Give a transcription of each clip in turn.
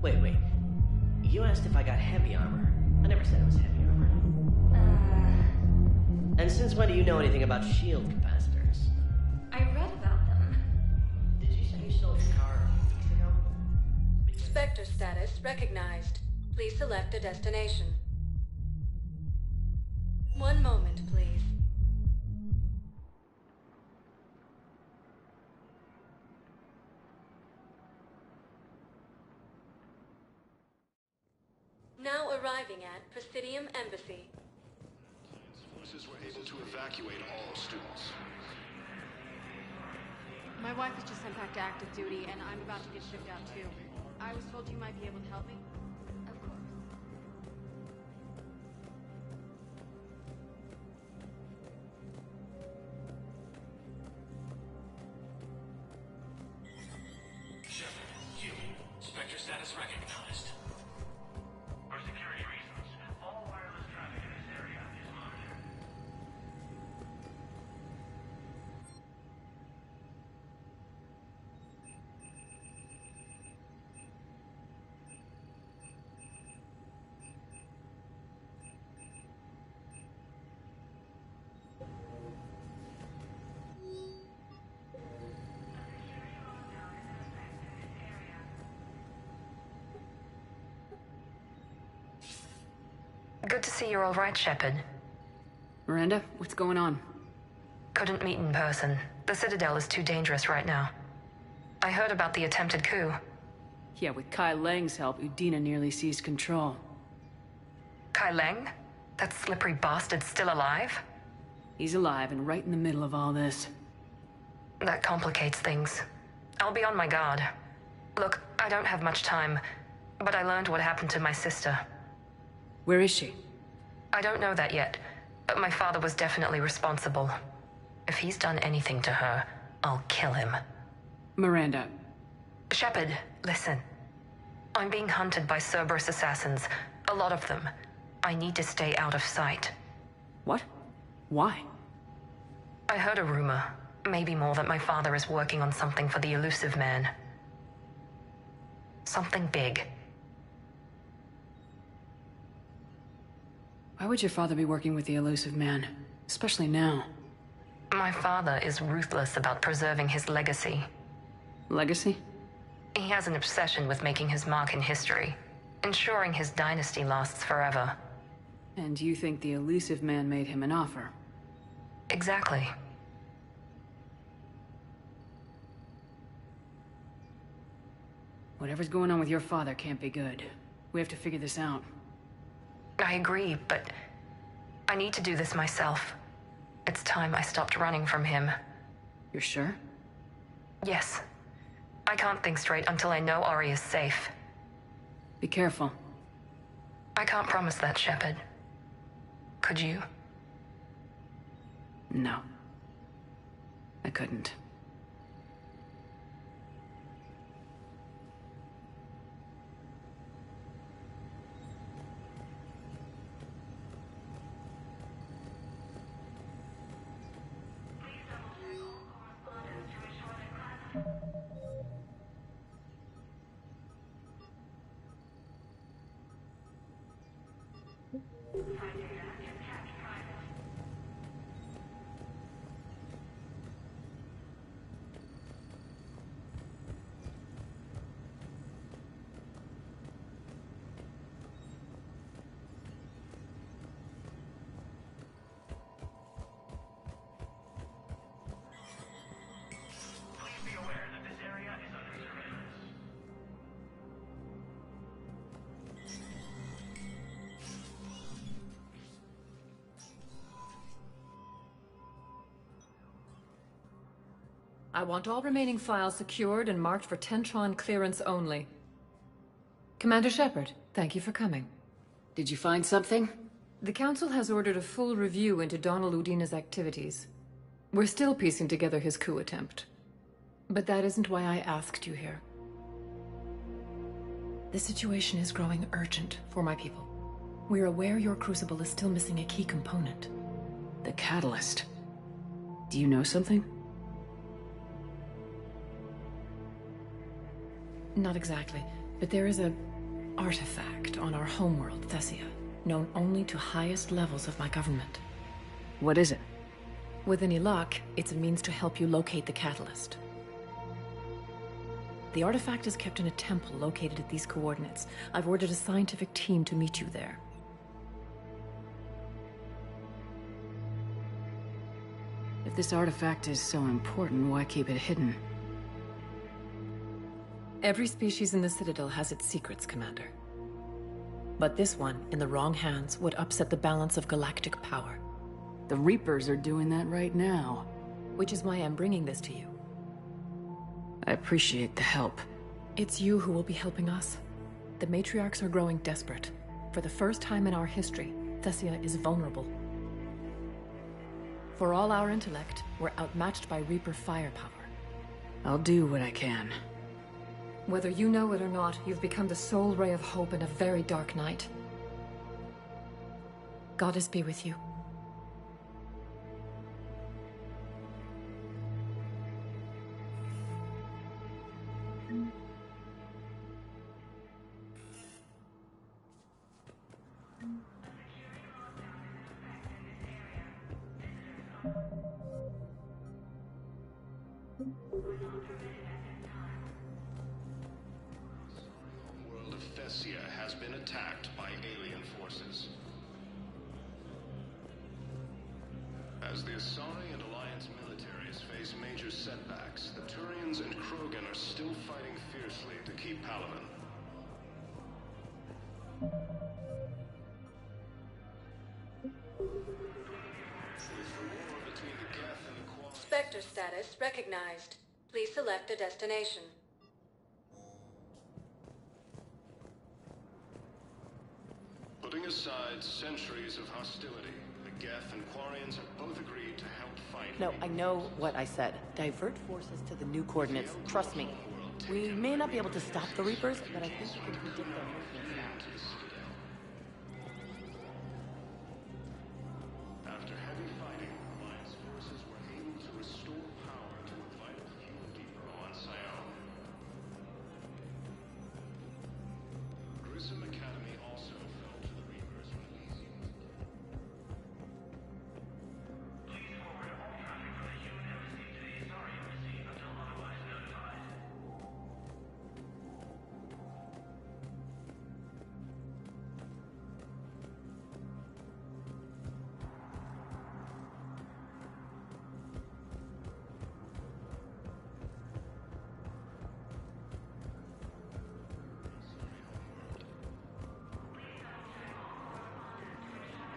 Wait. You asked if I got heavy armor. I never said it was heavy armor. And since when do you know anything about shield capacitors? I read about them. Did you say you stole your car a few weeks ago? Spectre status recognized. Please select a destination. One moment, please. Now arriving at Presidium Embassy. Forces were able to evacuate all students. My wife was just sent back to active duty, and I'm about to get shipped out too. I was told you might be able to help me. Of course. Human. Spectre status recognized. For security reasons, all wireless traffic in this area is monitored. Good to see you're all right, Shepard. Miranda, what's going on? Couldn't meet in person. The Citadel is too dangerous right now. I heard about the attempted coup. Yeah, with Kai Lang's help, Udina nearly seized control. Kai Leng? That slippery bastard's still alive? He's alive and right in the middle of all this. That complicates things. I'll be on my guard. Look, I don't have much time, but I learned what happened to my sister. Where is she? I don't know that yet, but my father was definitely responsible. If he's done anything to her, I'll kill him. Miranda. Shepard, listen. I'm being hunted by Cerberus assassins. A lot of them. I need to stay out of sight. What? Why? I heard a rumor, maybe more, that my father is working on something for the elusive man. Something big. Why would your father be working with the elusive man? Especially now. My father is ruthless about preserving his legacy. Legacy? He has an obsession with making his mark in history, ensuring his dynasty lasts forever. And you think the elusive man made him an offer? Exactly. Whatever's going on with your father can't be good. We have to figure this out. I agree, but I need to do this myself. It's time I stopped running from him. You're sure? Yes. I can't think straight until I know Ori is safe. Be careful. I can't promise that, Shepard. Could you? No. I couldn't. Please be aware that this area is under surveillance. I want all remaining files secured and marked for Tentron clearance only. Commander Shepard, thank you for coming. Did you find something? The Council has ordered a full review into Donald Udina's activities. We're still piecing together his coup attempt. But that isn't why I asked you here. The situation is growing urgent for my people. We're aware your crucible is still missing a key component. The catalyst. Do you know something? Not exactly, but there is a artifact on our homeworld, Thessia, known only to highest levels of my government. What is it? With any luck, it's a means to help you locate the catalyst. The artifact is kept in a temple located at these coordinates. I've ordered a scientific team to meet you there. If this artifact is so important, why keep it hidden? Every species in the Citadel has its secrets, Commander. But this one, in the wrong hands, would upset the balance of galactic power. The Reapers are doing that right now. Which is why I'm bringing this to you. I appreciate the help. It's you who will be helping us. The matriarchs are growing desperate. For the first time in our history, Thessia is vulnerable. For all our intellect, we're outmatched by Reaper firepower. I'll do what I can. Whether you know it or not, you've become the sole ray of hope in a very dark night. Goddess be with you. World of Thessia has been attacked by alien forces. As the Asari and Alliance militaries face major setbacks, the Turians and Krogan are still fighting fiercely to keep Palaven. Spectre status recognized. Please select a destination. Putting aside centuries of hostility, the Geth and Quarians have both agreed to help fight. No, I know what I said. Divert forces to the new coordinates. Trust me. We may not be able to stop the Reapers, but I think we can predict their movements now. After heavy fighting, Alliance forces were able to restore power to a vital fuel depot on Sion. Grissom Academy also fell to the Reapers when easy. Please forward all traffic from the human embassy to the Asari embassy until otherwise notified.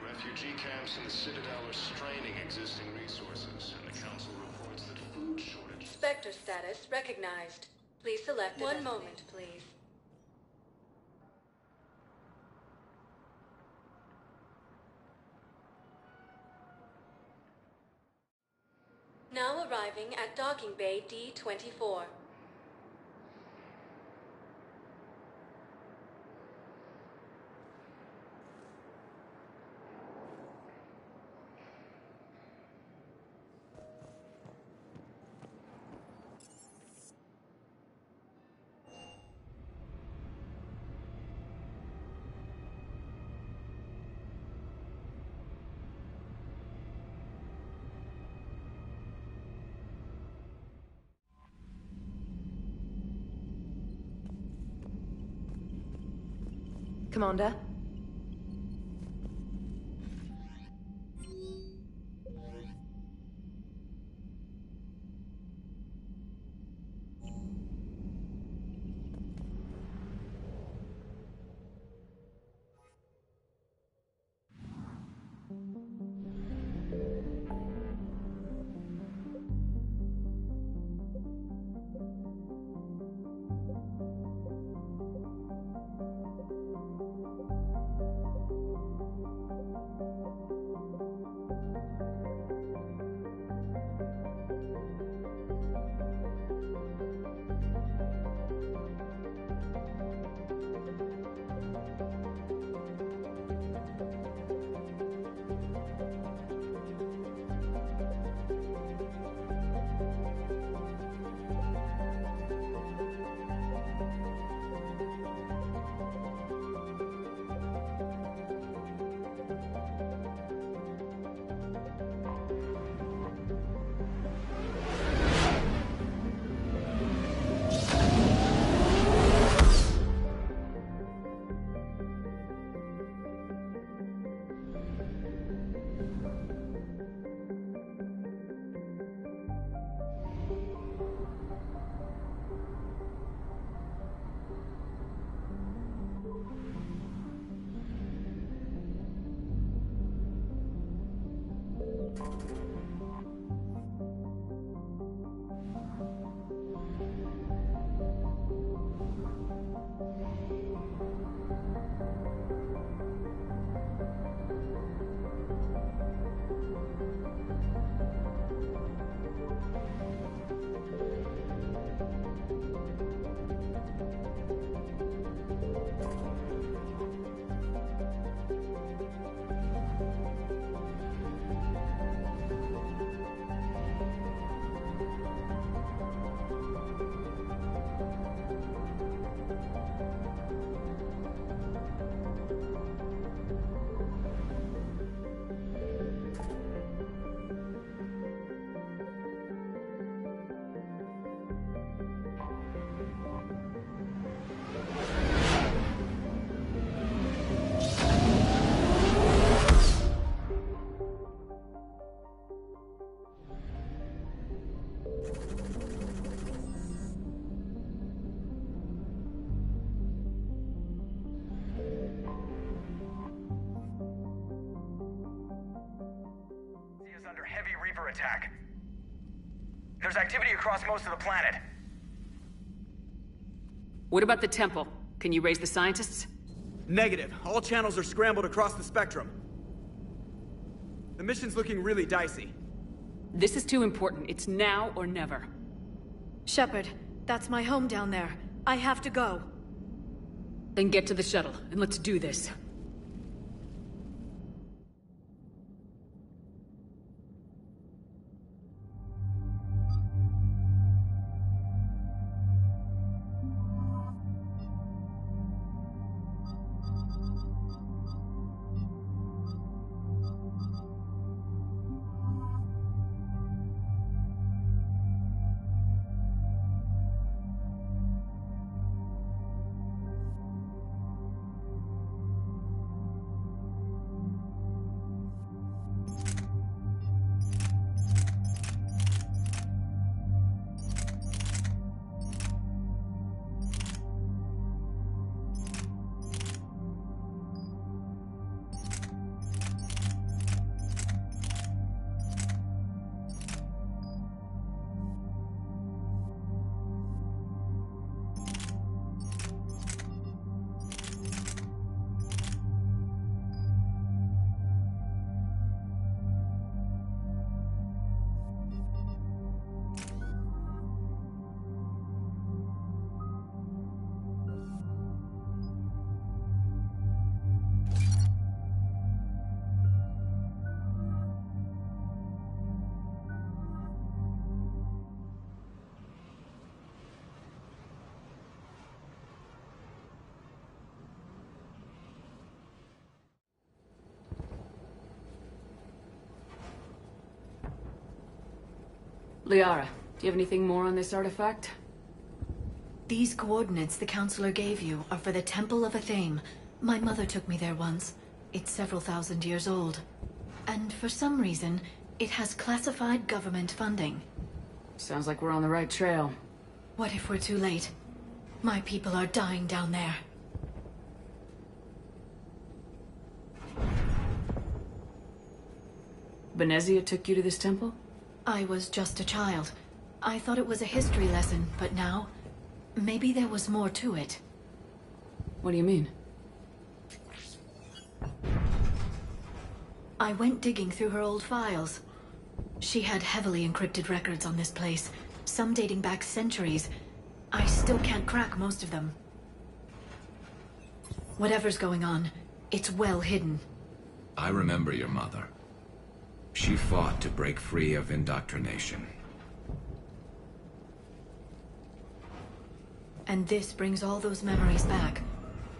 Refugee camps in the Citadel are straining existing resources, and the Council reports that food shortages... Spectre status recognized. Please select one moment, please. Now arriving at docking bay D-24. Commander? Is under heavy Reaper attack. There's activity across most of the planet. What about the temple? Can you raise the scientists? Negative. All channels are scrambled across the spectrum. The mission's looking really dicey. This is too important. It's now or never. Shepard, that's my home down there. I have to go. Then get to the shuttle, and let's do this. Liara, do you have anything more on this artifact? These coordinates the Counselor gave you are for the Temple of Athame. My mother took me there once. It's several thousand years old. And for some reason, it has classified government funding. Sounds like we're on the right trail. What if we're too late? My people are dying down there. Benezia took you to this temple? I was just a child. I thought it was a history lesson, but now... maybe there was more to it. What do you mean? I went digging through her old files. She had heavily encrypted records on this place, some dating back centuries. I still can't crack most of them. Whatever's going on, it's well hidden. I remember your mother. She fought to break free of indoctrination. And this brings all those memories back.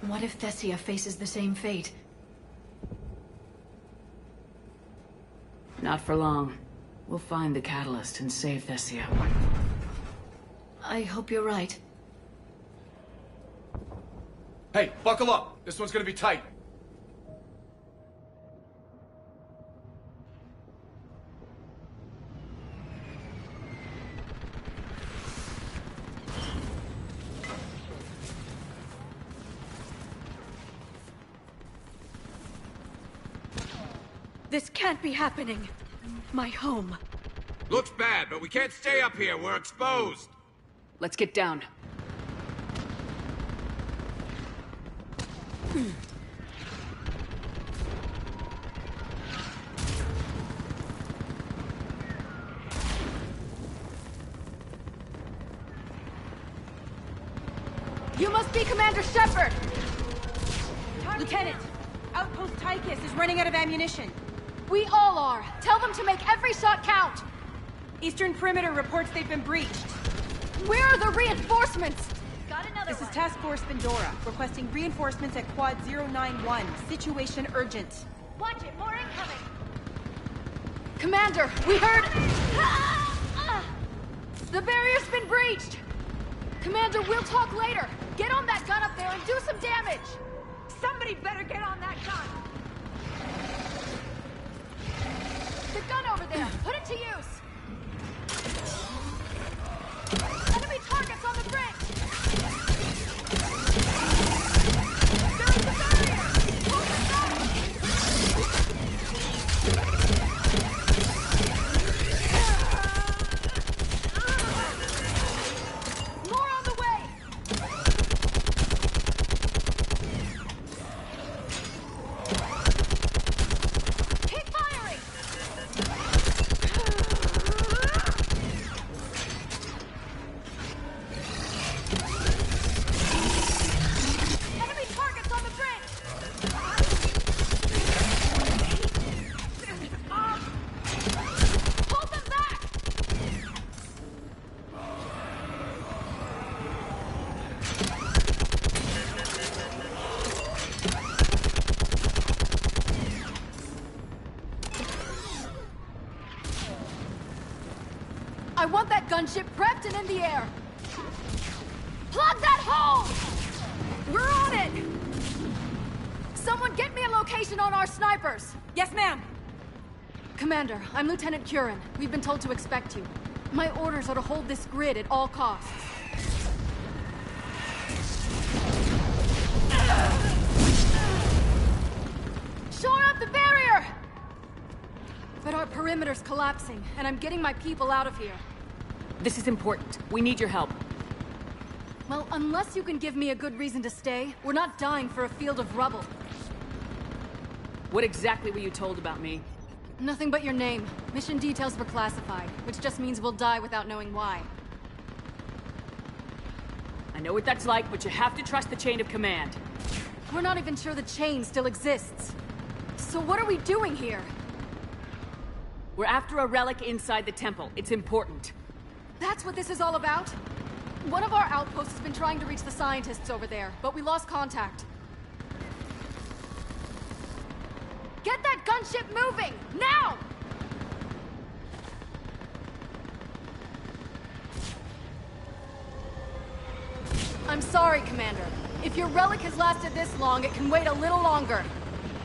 What if Thessia faces the same fate? Not for long. We'll find the catalyst and save Thessia. I hope you're right. Hey, buckle up! This one's gonna be tight. This can't be happening. My home. Looks bad, but we can't stay up here. We're exposed. Let's get down. You must be Commander Shepard! Lieutenant, Outpost Tychus is running out of ammunition. We all are. Tell them to make every shot count. Eastern Perimeter reports they've been breached. Where are the reinforcements? Got another This is Task Force Pandora, requesting reinforcements at Quad 091. Situation urgent. Watch it, more incoming. Commander, we heard... The barrier's been breached! Commander, we'll talk later. Get on that gun up there and do some damage! Somebody better get on that gun! The gun over there! Put it to use! Enemy targets on the bridge! There is the barrier! Hold it back! More on the way! Keep firing! Enemy targets on the bridge! Hold them back! I want that gunship prepped and in the air. Plug that hole! We're on it! Someone get me a location on our snipers! Yes, ma'am! Commander, I'm Lieutenant Curran. We've been told to expect you. My orders are to hold this grid at all costs. Shore up the barrier! But our perimeter's collapsing, and I'm getting my people out of here. This is important. We need your help. Well, unless you can give me a good reason to stay, we're not dying for a field of rubble. What exactly were you told about me? Nothing but your name. Mission details were classified, which just means we'll die without knowing why. I know what that's like, but you have to trust the chain of command. We're not even sure the chain still exists. So what are we doing here? We're after a relic inside the temple. It's important. That's what this is all about? One of our outposts has been trying to reach the scientists over there, but we lost contact. Get that gunship moving! Now! I'm sorry, Commander. If your relic has lasted this long, it can wait a little longer.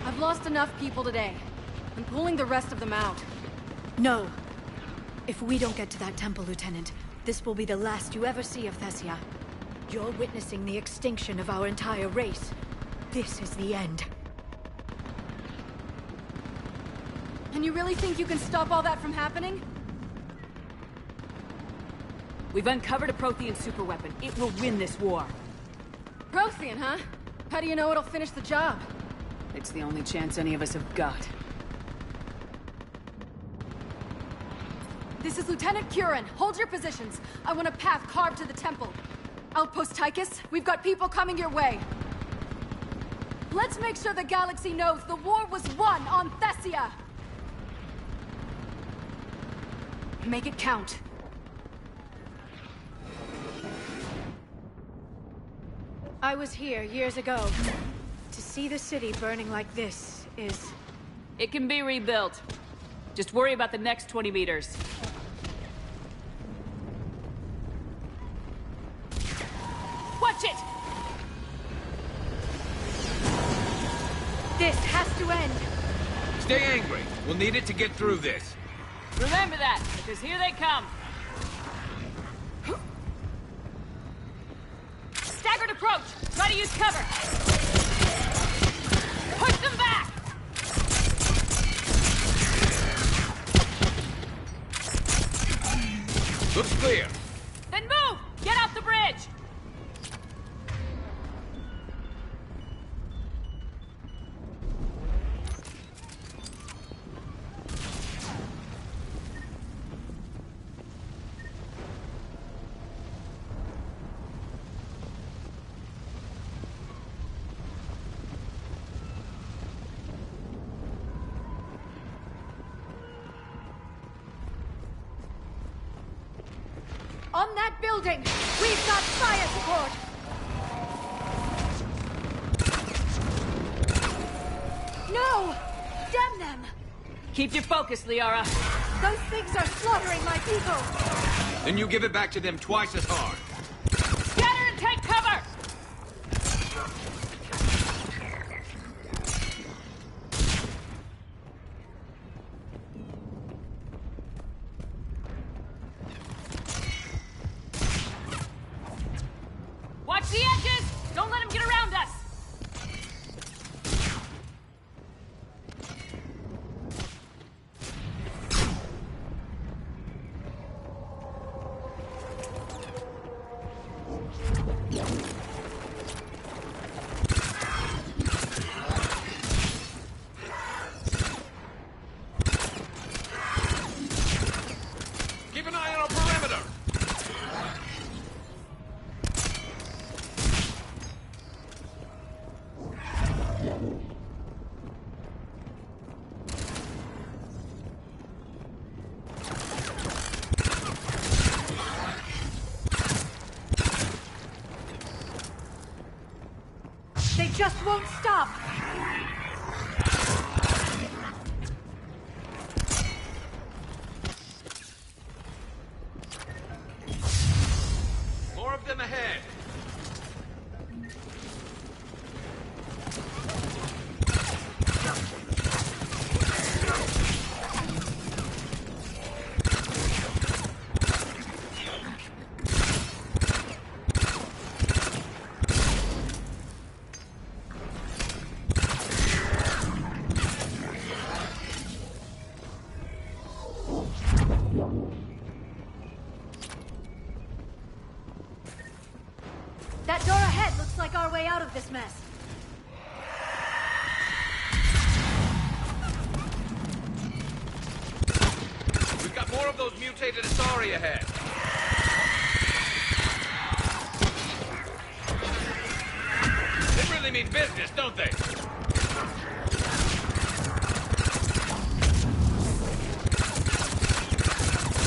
I've lost enough people today. I'm pulling the rest of them out. No. If we don't get to that temple, Lieutenant, this will be the last you ever see of Thessia. You're witnessing the extinction of our entire race. This is the end. And you really think you can stop all that from happening? We've uncovered a Prothean superweapon. It will win this war. Prothean, huh? How do you know it'll finish the job? It's the only chance any of us have got. This is Lieutenant Curran. Hold your positions. I want a path carved to the temple. Outpost Tychus, we've got people coming your way. Let's make sure the galaxy knows the war was won on Thessia! Make it count. I was here years ago. To see the city burning like this is... It can be rebuilt. Just worry about the next 20 meters. Watch it! This has to end! Stay angry. We'll need it to get through this. Remember that, because here they come. Staggered approach! Try to use cover! Push them back! Looks clear. Then move! Get off the bridge! On that building! We've got fire support! No! Damn them! Keep your focus, Liara. Those things are slaughtering my people! Then you give it back to them twice as hard. Scatter and take cover! Watch the edges! Don't let them get around us! Keep an eye on our perimeter. They just won't stop! More of them ahead. That door ahead looks like our way out of this mess. We've got more of those mutated Asari ahead. They really mean business, don't they?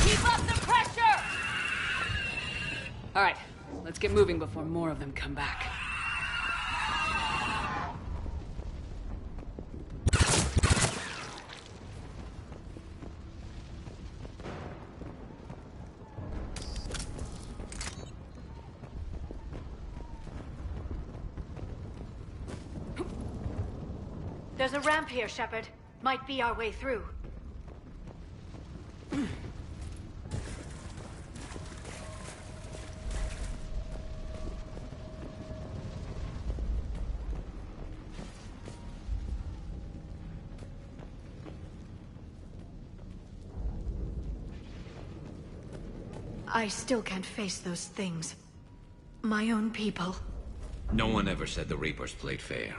Keep up the pressure! All right, let's get moving before more of them come back. There's a ramp here, Shepard. Might be our way through. I still can't face those things. My own people. No one ever said the Reapers played fair.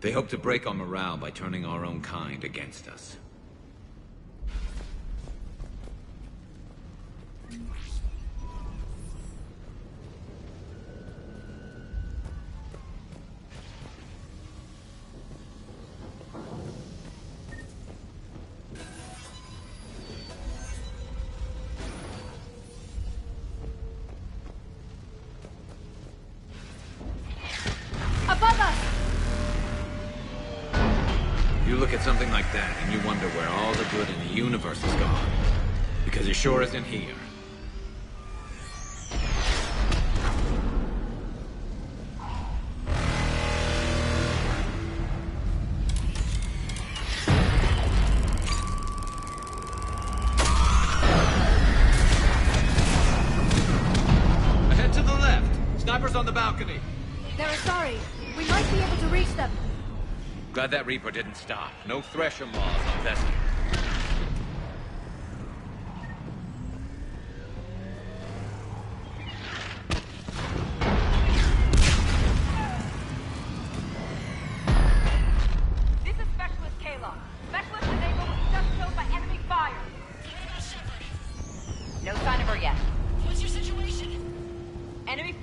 They hope to break our morale by turning our own kind against us. Above us! You look at something like that and you wonder where all the good in the universe is gone. Because it sure isn't here. Ahead to the left. Snipers on the balcony. They're Asari. We might be able to reach them. Glad that Reaper didn't stop. No Thresher laws on Vestia.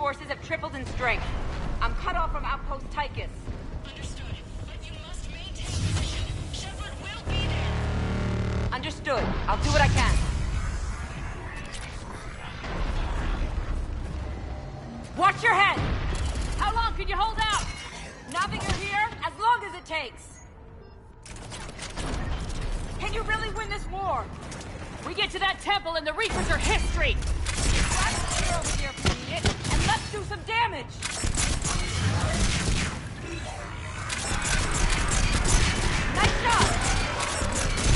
forces have tripled in strength. I'm cut off from Outpost Tychus. Understood. But you must maintain position. Shepard will be there. Understood. I'll do what I can. Watch your head! How long can you hold out? Navigator here, as long as it takes. Can you really win this war? We get to that temple and the Reapers are history! Let's clear over here if we need it, and let's do some damage! Nice job!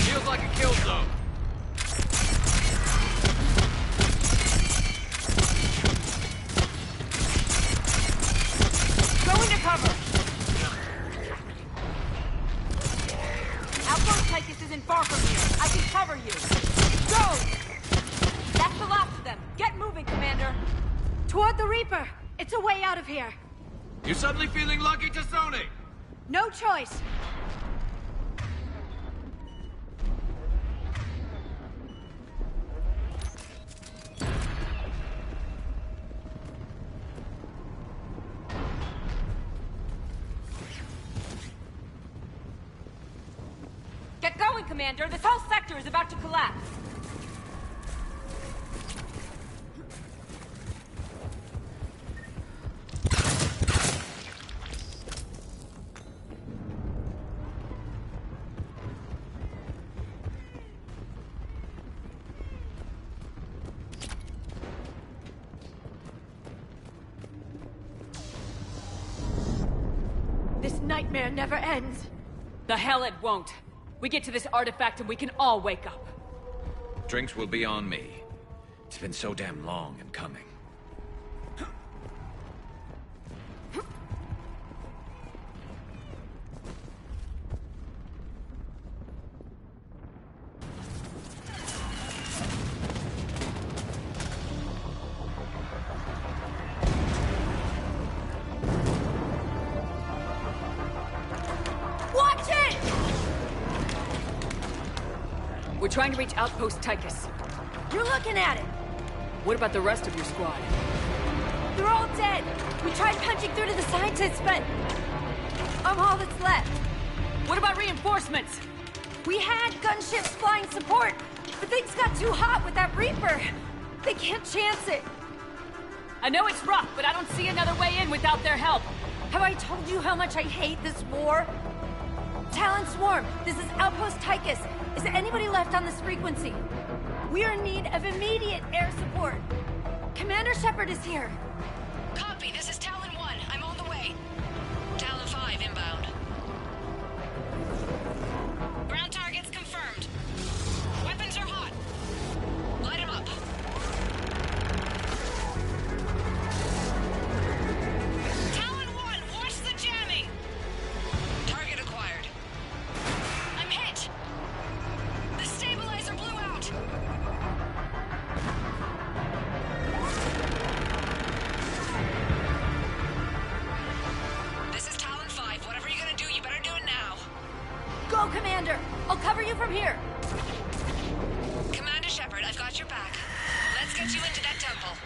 Feels like a kill zone. Go into cover! Outpost Tychus isn't far from here. I can cover you. Go! That's the last of them. Get moving, Commander. Toward the Reaper. It's a way out of here. You suddenly feeling lucky, Tassoni? No choice. Get going, Commander. This whole sector is about to collapse. This nightmare never ends. The hell it won't. We get to this artifact and we can all wake up. Drinks will be on me. It's been so damn long in coming. Watch it! We're trying to reach Outpost Tychus. You're looking at it. What about the rest of your squad? They're all dead. We tried punching through to the scientists, but I'm all that's left. What about reinforcements? We had gunships flying support, but things got too hot with that Reaper. They can't chance it. I know it's rough, but I don't see another way in without their help. Have I told you how much I hate this war? Talon Swarm, this is Outpost Tychus. Is there anybody left on this frequency? We are in need of immediate air support. Commander Shepard is here. Copy. This is Talon 1. I'm on the way. Talon 5 inbound. Ground targets confirmed. Weapons are hot. Light 'em up. Talon 1, watch the jamming. Target acquired. I'm hit. The stabilizer blew out. This is Talon 5. Whatever you're gonna do, you better do it now. Go, Commander! I'll cover you from here. Commander Shepard, I've got your back. Let's get you into that temple.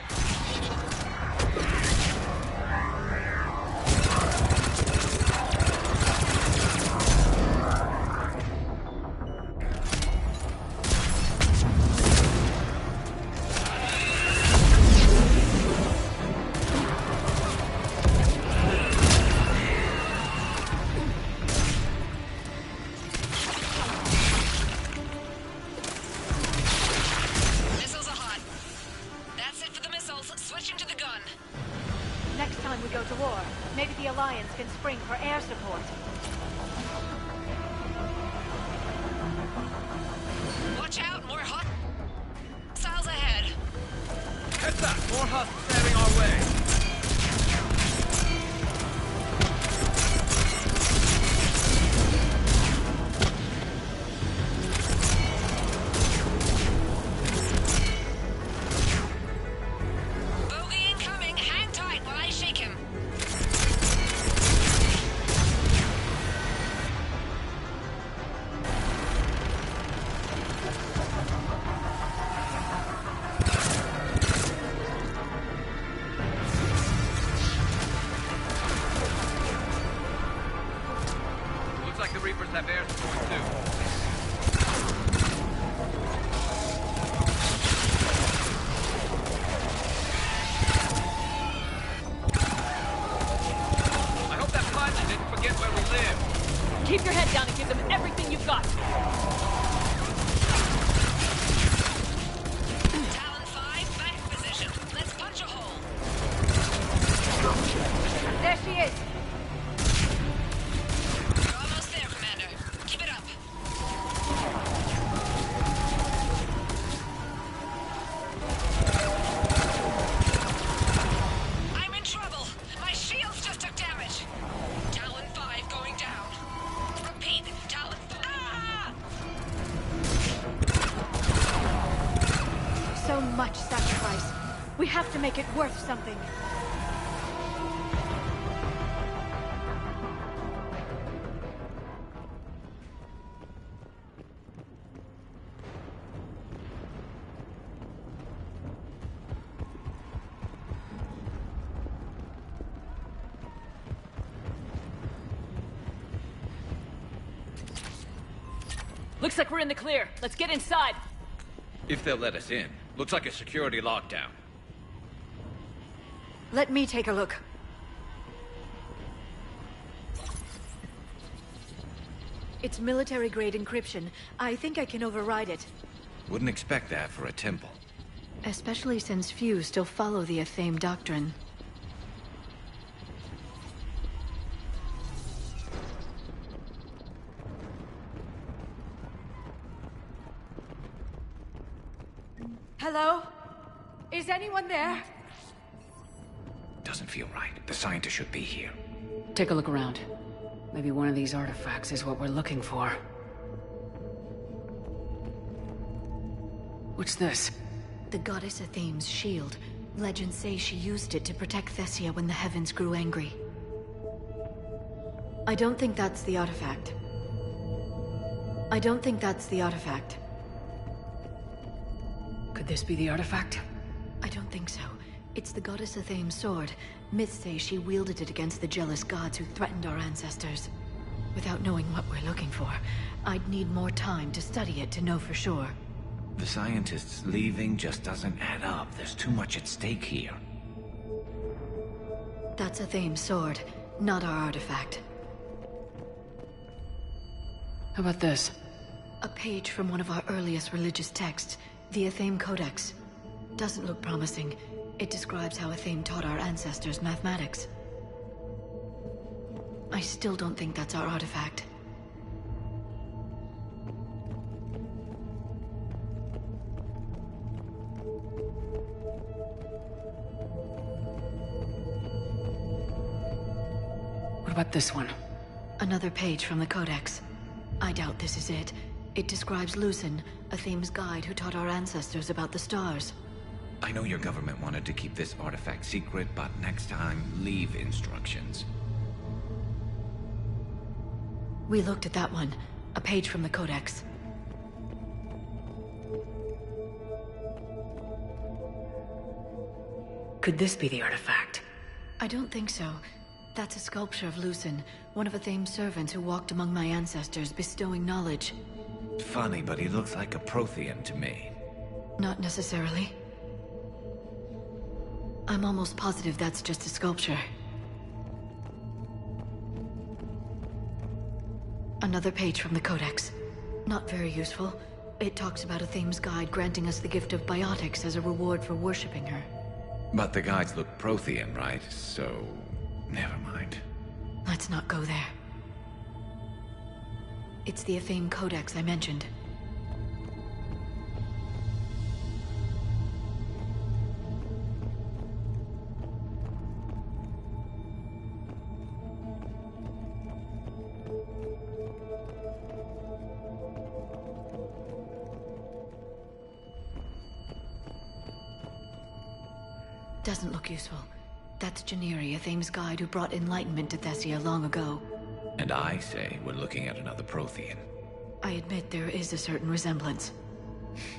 Missiles are hot. That's it for the missiles. Switching to the gun. Next time we go to war, maybe the Alliance can spring for air support. Watch out, more hostiles ahead. Heads up! More husks heading our way! Bogey incoming. Hang tight while I shake him. much sacrifice. We have to make it worth something. Looks like we're in the clear. Let's get inside. If they'll let us in. Looks like a security lockdown. Let me take a look. It's military-grade encryption. I think I can override it. Wouldn't expect that for a temple. Especially since few still follow the Athame doctrine. Hello? Is anyone there? Doesn't feel right. The scientist should be here. Take a look around. Maybe one of these artifacts is what we're looking for. What's this? The goddess Athame's shield. Legends say she used it to protect Thessia when the heavens grew angry. I don't think that's the artifact. Could this be the artifact? I don't think so. It's the goddess Athame's sword. Myths say she wielded it against the jealous gods who threatened our ancestors. Without knowing what we're looking for, I'd need more time to study it to know for sure. The scientist's leaving just doesn't add up. There's too much at stake here. That's Athame's sword, not our artifact. How about this? A page from one of our earliest religious texts, the Athame Codex. Doesn't look promising. It describes how Athame taught our ancestors mathematics. I still don't think that's our artifact. What about this one? Another page from the Codex. I doubt this is it. It describes Lucen, Athame's guide who taught our ancestors about the stars. I know your government wanted to keep this artifact secret, but next time, leave instructions. We looked at that one. A page from the Codex. Could this be the artifact? I don't think so. That's a sculpture of Lucen, one of Athame's servants who walked among my ancestors, bestowing knowledge. Funny, but he looks like a Prothean to me. Not necessarily. I'm almost positive that's just a sculpture. Another page from the Codex. Not very useful. It talks about Athame's guide granting us the gift of biotics as a reward for worshipping her. But the guides look Prothean, right? So... never mind. Let's not go there. It's the Athame Codex I mentioned. Doesn't look useful. That's Janiri, Athame's guide who brought enlightenment to Thessia long ago. And I say we're looking at another Prothean. I admit there is a certain resemblance.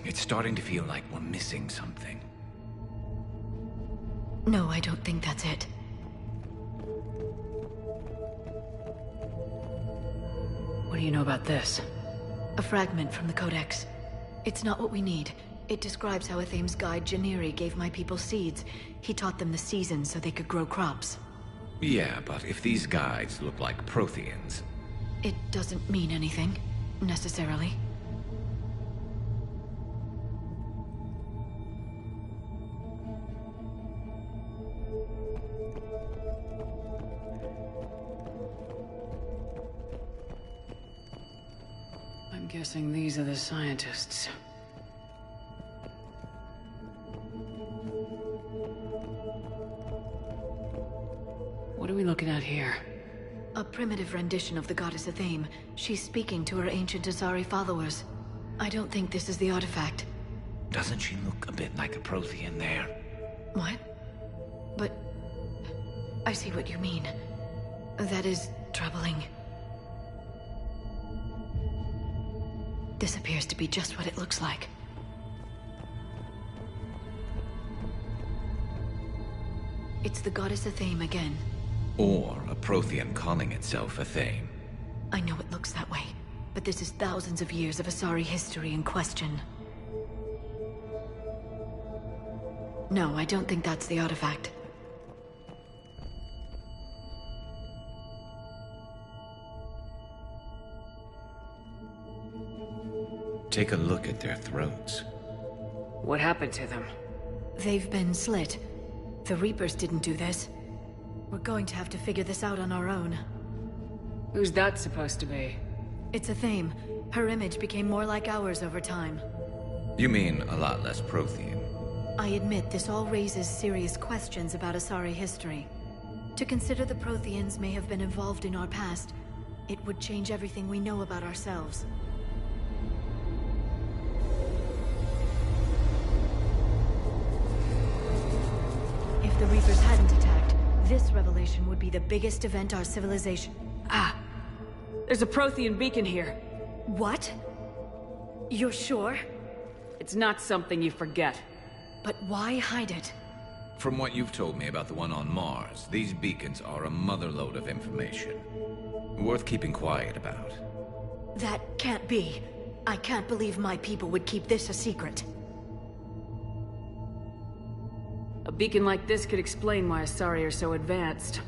It's starting to feel like we're missing something. No, I don't think that's it. What do you know about this? A fragment from the Codex. It's not what we need. It describes how Athame's guide Janiri gave my people seeds. He taught them the seasons so they could grow crops. Yeah, but if these guides look like Protheans... It doesn't mean anything, necessarily. I'm guessing these are the scientists. What are we looking at here? A primitive rendition of the goddess Athame. She's speaking to her ancient Asari followers. I don't think this is the artifact. Doesn't she look a bit like a Prothean there? What? But... I see what you mean. That is troubling. This appears to be just what it looks like. It's the goddess Athame again. Or a Prothean calling itself Athame. I know it looks that way, but this is thousands of years of Asari history in question. No, I don't think that's the artifact. Take a look at their throats. What happened to them? They've been slit. The Reapers didn't do this. We're going to have to figure this out on our own. Who's that supposed to be? It's Athame. Her image became more like ours over time. You mean a lot less Prothean? I admit this all raises serious questions about Asari history. To consider the Protheans may have been involved in our past, it would change everything we know about ourselves. If the Reapers hadn't attacked, this revelation would be the biggest event our civilization... Ah! There's a Prothean beacon here. What? You're sure? It's not something you forget. But why hide it? From what you've told me about the one on Mars, these beacons are a motherlode of information. Worth keeping quiet about. That can't be. I can't believe my people would keep this a secret. A beacon like this could explain why Asari are so advanced.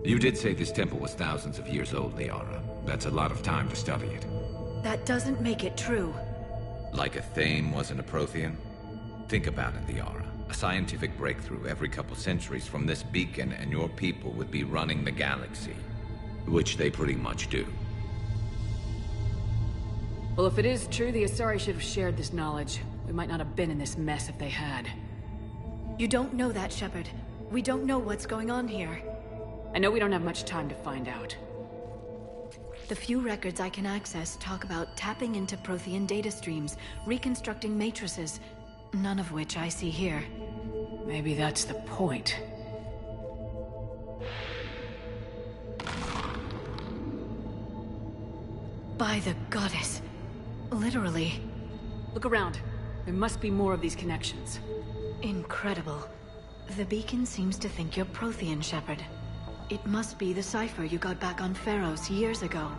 You did say this temple was thousands of years old, Liara. That's a lot of time to study it. That doesn't make it true. Like Athame wasn't a Prothean? Think about it, Liara. A scientific breakthrough every couple centuries from this beacon and your people would be running the galaxy. Which they pretty much do. Well, if it is true, the Asari should have shared this knowledge. We might not have been in this mess if they had. You don't know that, Shepard. We don't know what's going on here. I know we don't have much time to find out. The few records I can access talk about tapping into Prothean data streams, reconstructing matrices, none of which I see here. Maybe that's the point. By the goddess. Literally. Look around. There must be more of these connections. Incredible. The beacon seems to think you're Prothean, Shepard. It must be the cipher you got back on Pharaohs years ago.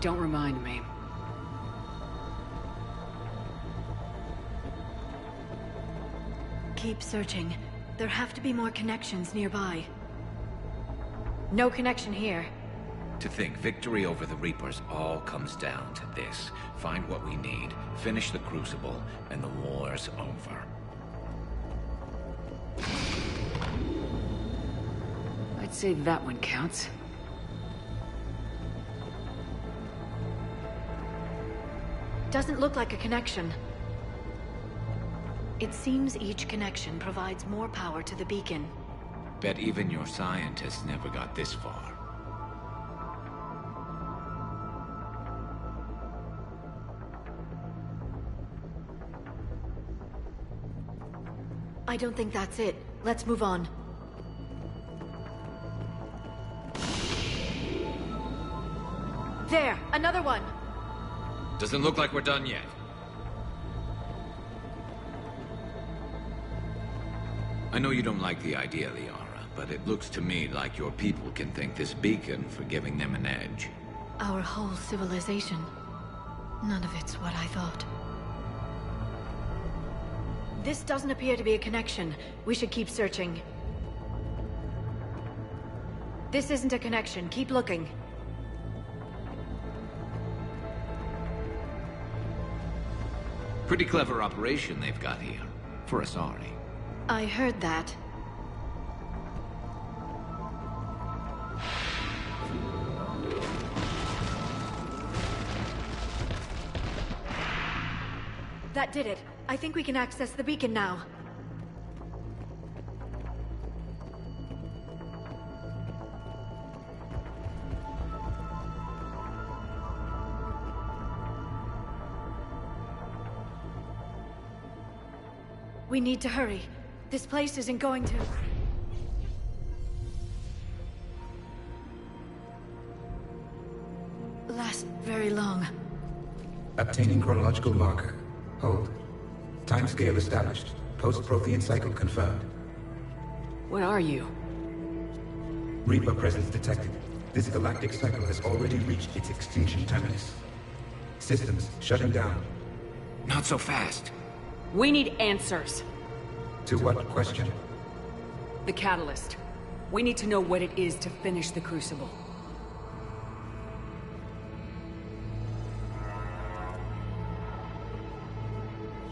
Don't remind me. Keep searching. There have to be more connections nearby. No connection here. To think victory over the Reapers all comes down to this. Find what we need, finish the Crucible, and the war's over. I'd say that one counts. Doesn't look like a connection. It seems each connection provides more power to the beacon. Bet even your scientists never got this far. I don't think that's it. Let's move on. There! Another one! Doesn't look like we're done yet. I know you don't like the idea, Liara, but it looks to me like your people can thank this beacon for giving them an edge. Our whole civilization. None of it's what I thought. This doesn't appear to be a connection. We should keep searching. This isn't a connection. Keep looking. Pretty clever operation they've got here. For Asari. I heard that. That did it. I think we can access the beacon now. We need to hurry. This place isn't going to... last very long. Obtaining chronological marker. Hold. Timescale established. Post-Prothean cycle confirmed. What are you? Reaper presence detected. This galactic cycle has already reached its extinction terminus. Systems shutting down. Not so fast. We need answers. To what question? The catalyst. We need to know what it is to finish the Crucible.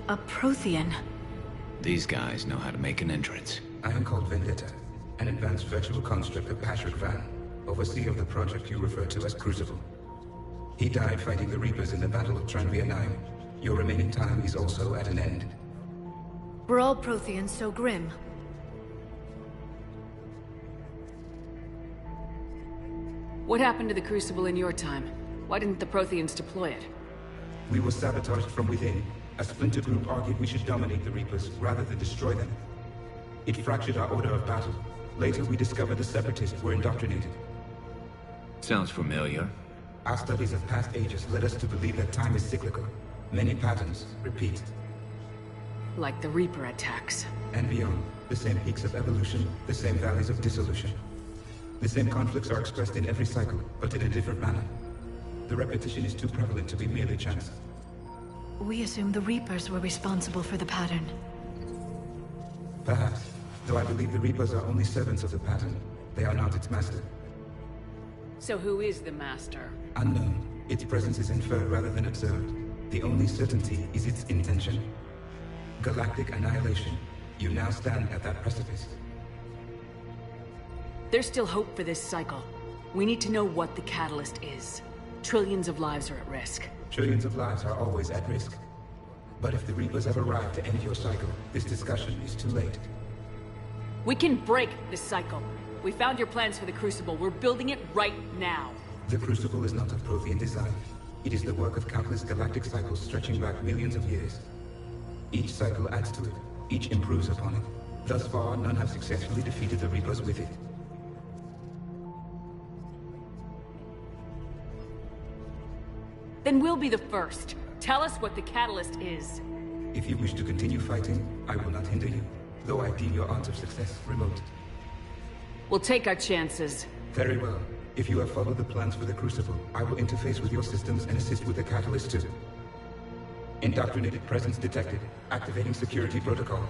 A Prothean. These guys know how to make an entrance. I am called Vendetta, an advanced virtual construct of Patrick Van, overseer of the project you refer to as Crucible. He died fighting the Reapers in the Battle of Tranvia 9. Your remaining time is also at an end. Were all Protheans so grim? What happened to the Crucible in your time? Why didn't the Protheans deploy it? We were sabotaged from within. A splinter group argued we should dominate the Reapers rather than destroy them. It fractured our order of battle. Later, we discovered the Separatists were indoctrinated. Sounds familiar. Our studies of past ages led us to believe that time is cyclical. Many patterns repeat. Like the Reaper attacks. And beyond, the same peaks of evolution, the same valleys of dissolution. The same conflicts are expressed in every cycle, but in a different manner. The repetition is too prevalent to be merely chance. We assume the Reapers were responsible for the pattern. Perhaps, though I believe the Reapers are only servants of the pattern. They are not its master. So who is the Master? Unknown. Its presence is inferred rather than observed. The only certainty is its intention. Galactic annihilation. You now stand at that precipice. There's still hope for this cycle. We need to know what the catalyst is. Trillions of lives are at risk. Trillions of lives are always at risk. But if the Reapers have arrived to end your cycle, this discussion is too late. We can break this cycle. We found your plans for the Crucible. We're building it right now. The Crucible is not of Prothean design. It is the work of countless galactic cycles stretching back millions of years. Each cycle adds to it. Each improves upon it. Thus far, none have successfully defeated the Reapers with it. Then we'll be the first. Tell us what the catalyst is. If you wish to continue fighting, I will not hinder you, though I deem your odds of success remote. We'll take our chances. Very well. If you have followed the plans for the Crucible, I will interface with your systems and assist with the catalyst too. Indoctrinated presence detected. Activating security protocol.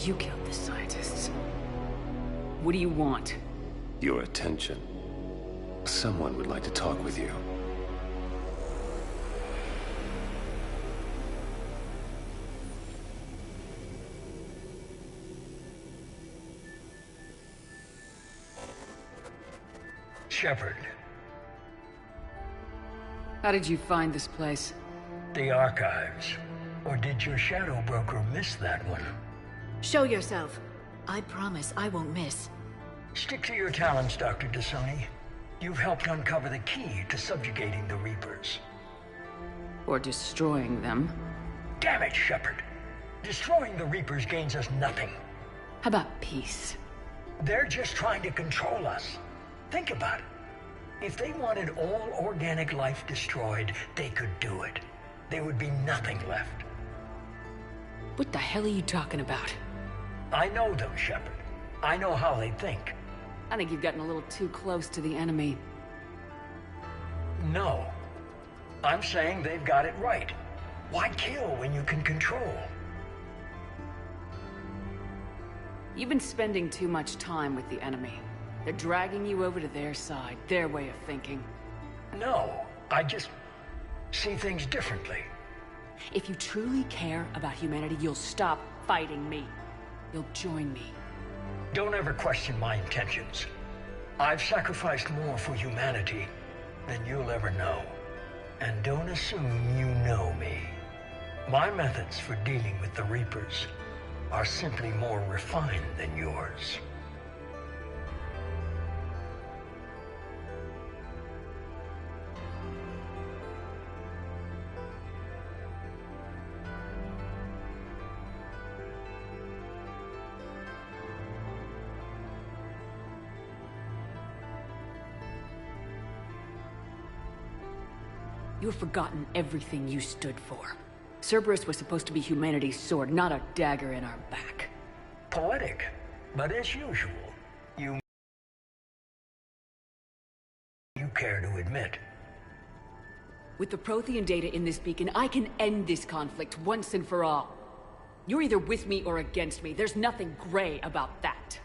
You killed the scientists. What do you want? Your attention. Someone would like to talk with you. Shepard. How did you find this place? The archives. Or did your shadow broker miss that one? Show yourself. I promise I won't miss. Stick to your talents, Dr. Dasoni. You've helped uncover the key to subjugating the Reapers. Or destroying them. Damn it, Shepard. Destroying the Reapers gains us nothing. How about peace? They're just trying to control us. Think about it. If they wanted all organic life destroyed, they could do it. There would be nothing left. What the hell are you talking about? I know them, Shepard. I know how they think. I think you've gotten a little too close to the enemy. No. I'm saying they've got it right. Why kill when you can control? You've been spending too much time with the enemy. They're dragging you over to their side, their way of thinking. No, I just see things differently. If you truly care about humanity, you'll stop fighting me. You'll join me. Don't ever question my intentions. I've sacrificed more for humanity than you'll ever know. And don't assume you know me. My methods for dealing with the Reapers are simply more refined than yours. You have forgotten everything you stood for. Cerberus was supposed to be humanity's sword, not a dagger in our back. Poetic, but as usual, you care to admit. With the Prothean data in this beacon, I can end this conflict once and for all. You're either with me or against me. There's nothing gray about that.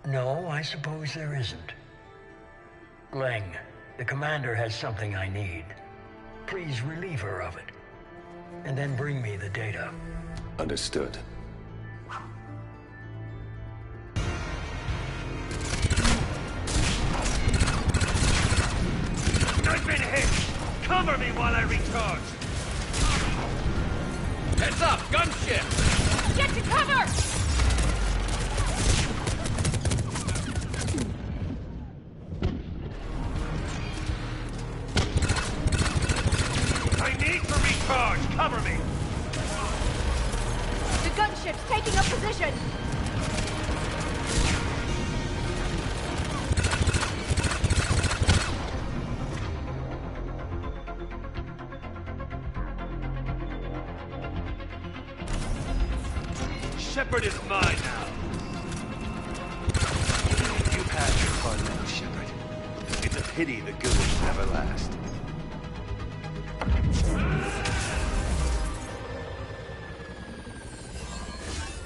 No, I suppose there isn't. Leng, the commander has something I need. Please relieve her of it. And then bring me the data. Understood. I've been hit! Cover me while I recharge! Heads up! Gunship! Get to cover! I need to recharge! Cover me! The gunship's taking up position! Shepard is mine now. You've had your fun now, Shepard. It's a pity the good will never last.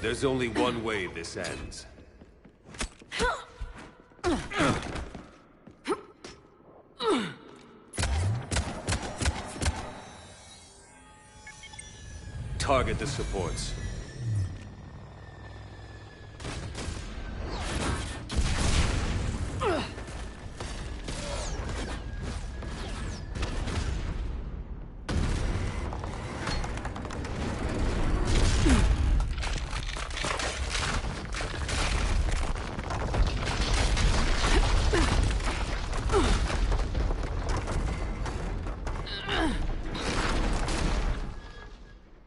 There's only one way this ends. Target the supports.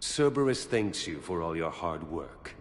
Cerberus thanks you for all your hard work.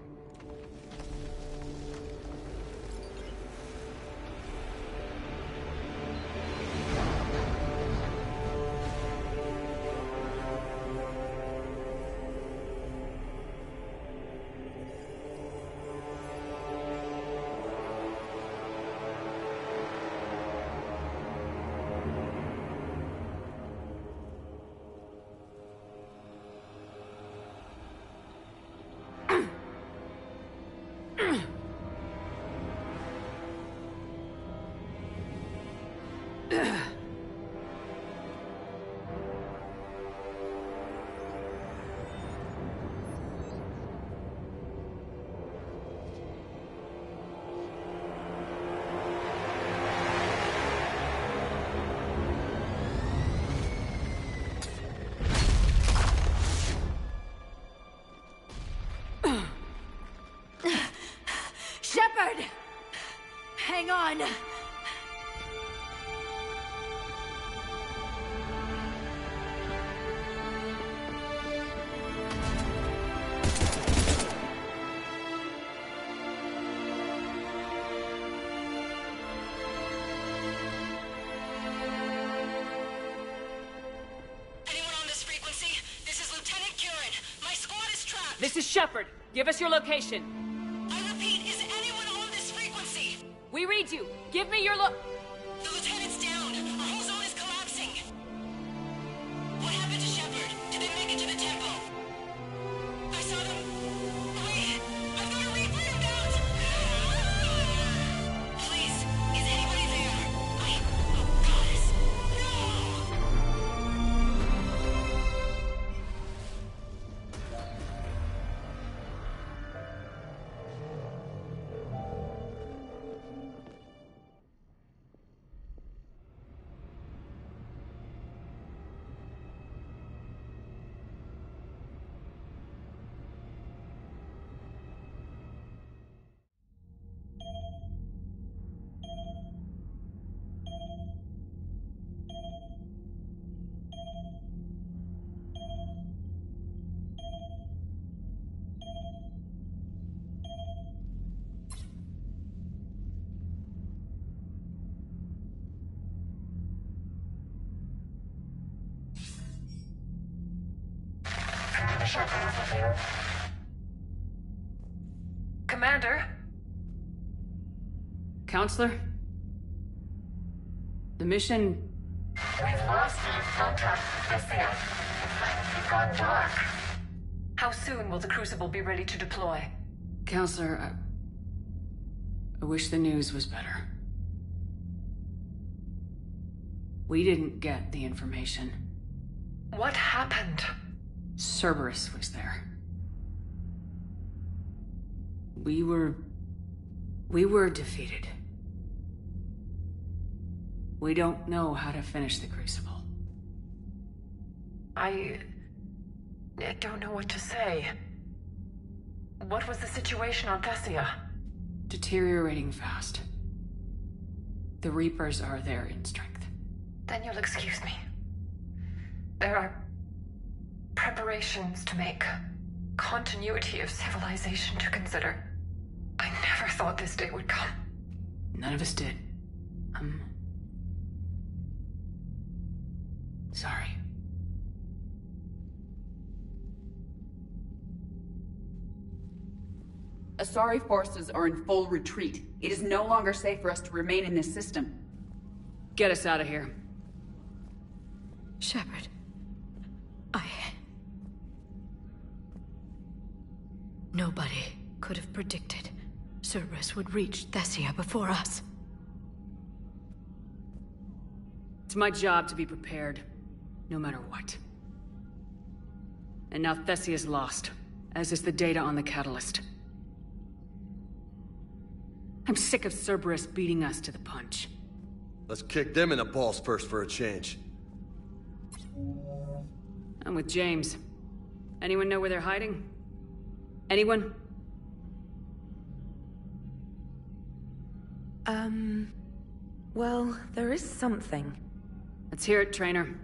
Shepard! Hang on! This is Shepard. Give us your location. I repeat, is anyone on this frequency? We read you. Give me your The lieutenant's down. Our whole zone is collapsing. What happened to Shepard? Did they make it to the temple? I saw them. Wait, I've got a Reaper inbound. Please, is anybody there? Oh, goddess. Commander? Counselor? The mission... We've lost contact with Thessia. It's gone dark. How soon will the Crucible be ready to deploy? Counselor, I wish the news was better. We didn't get the information. What happened? Cerberus was there. We were defeated. We don't know how to finish the Crucible. I don't know what to say. What was the situation on Thessia? Deteriorating fast. The Reapers are there in strength. Then you'll excuse me. There are preparations to make, continuity of civilization to consider. I never thought this day would come. None of us did. Sorry. Asari forces are in full retreat. It is no longer safe for us to remain in this system. Get us out of here. Shepard. Nobody could have predicted Cerberus would reach Thessia before us. It's my job to be prepared, no matter what. And now Thessia's lost, as is the data on the catalyst. I'm sick of Cerberus beating us to the punch. Let's kick them in the balls first for a change. I'm with James. Anyone know where they're hiding? Anyone? Well, there is something. Let's hear it, Trainer.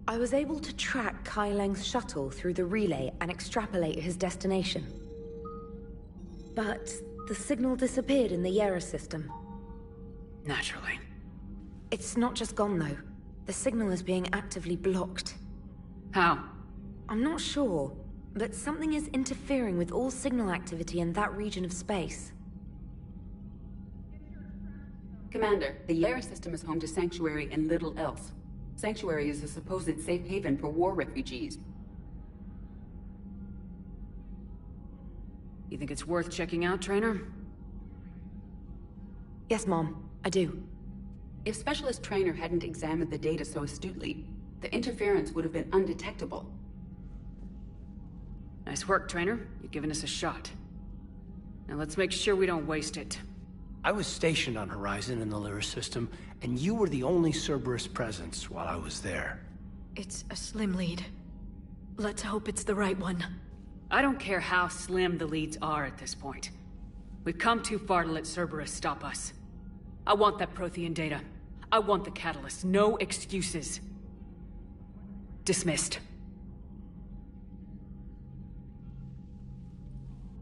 I was able to track Kai Leng's shuttle through the relay and extrapolate his destination. But the signal disappeared in the Yera system. Naturally. It's not just gone, though. The signal is being actively blocked. How? I'm not sure, but something is interfering with all signal activity in that region of space. Commander, the Yera system is home to Sanctuary and little else. Sanctuary is a supposed safe haven for war refugees. You think it's worth checking out, Trainer? Yes, Mom, I do. If Specialist Trainer hadn't examined the data so astutely, the interference would have been undetectable. Nice work, Trainer. You've given us a shot. Now let's make sure we don't waste it. I was stationed on Horizon in the Lyra system, and you were the only Cerberus presence while I was there. It's a slim lead. Let's hope it's the right one. I don't care how slim the leads are at this point. We've come too far to let Cerberus stop us. I want that Prothean data. I want the catalyst. No excuses. Dismissed.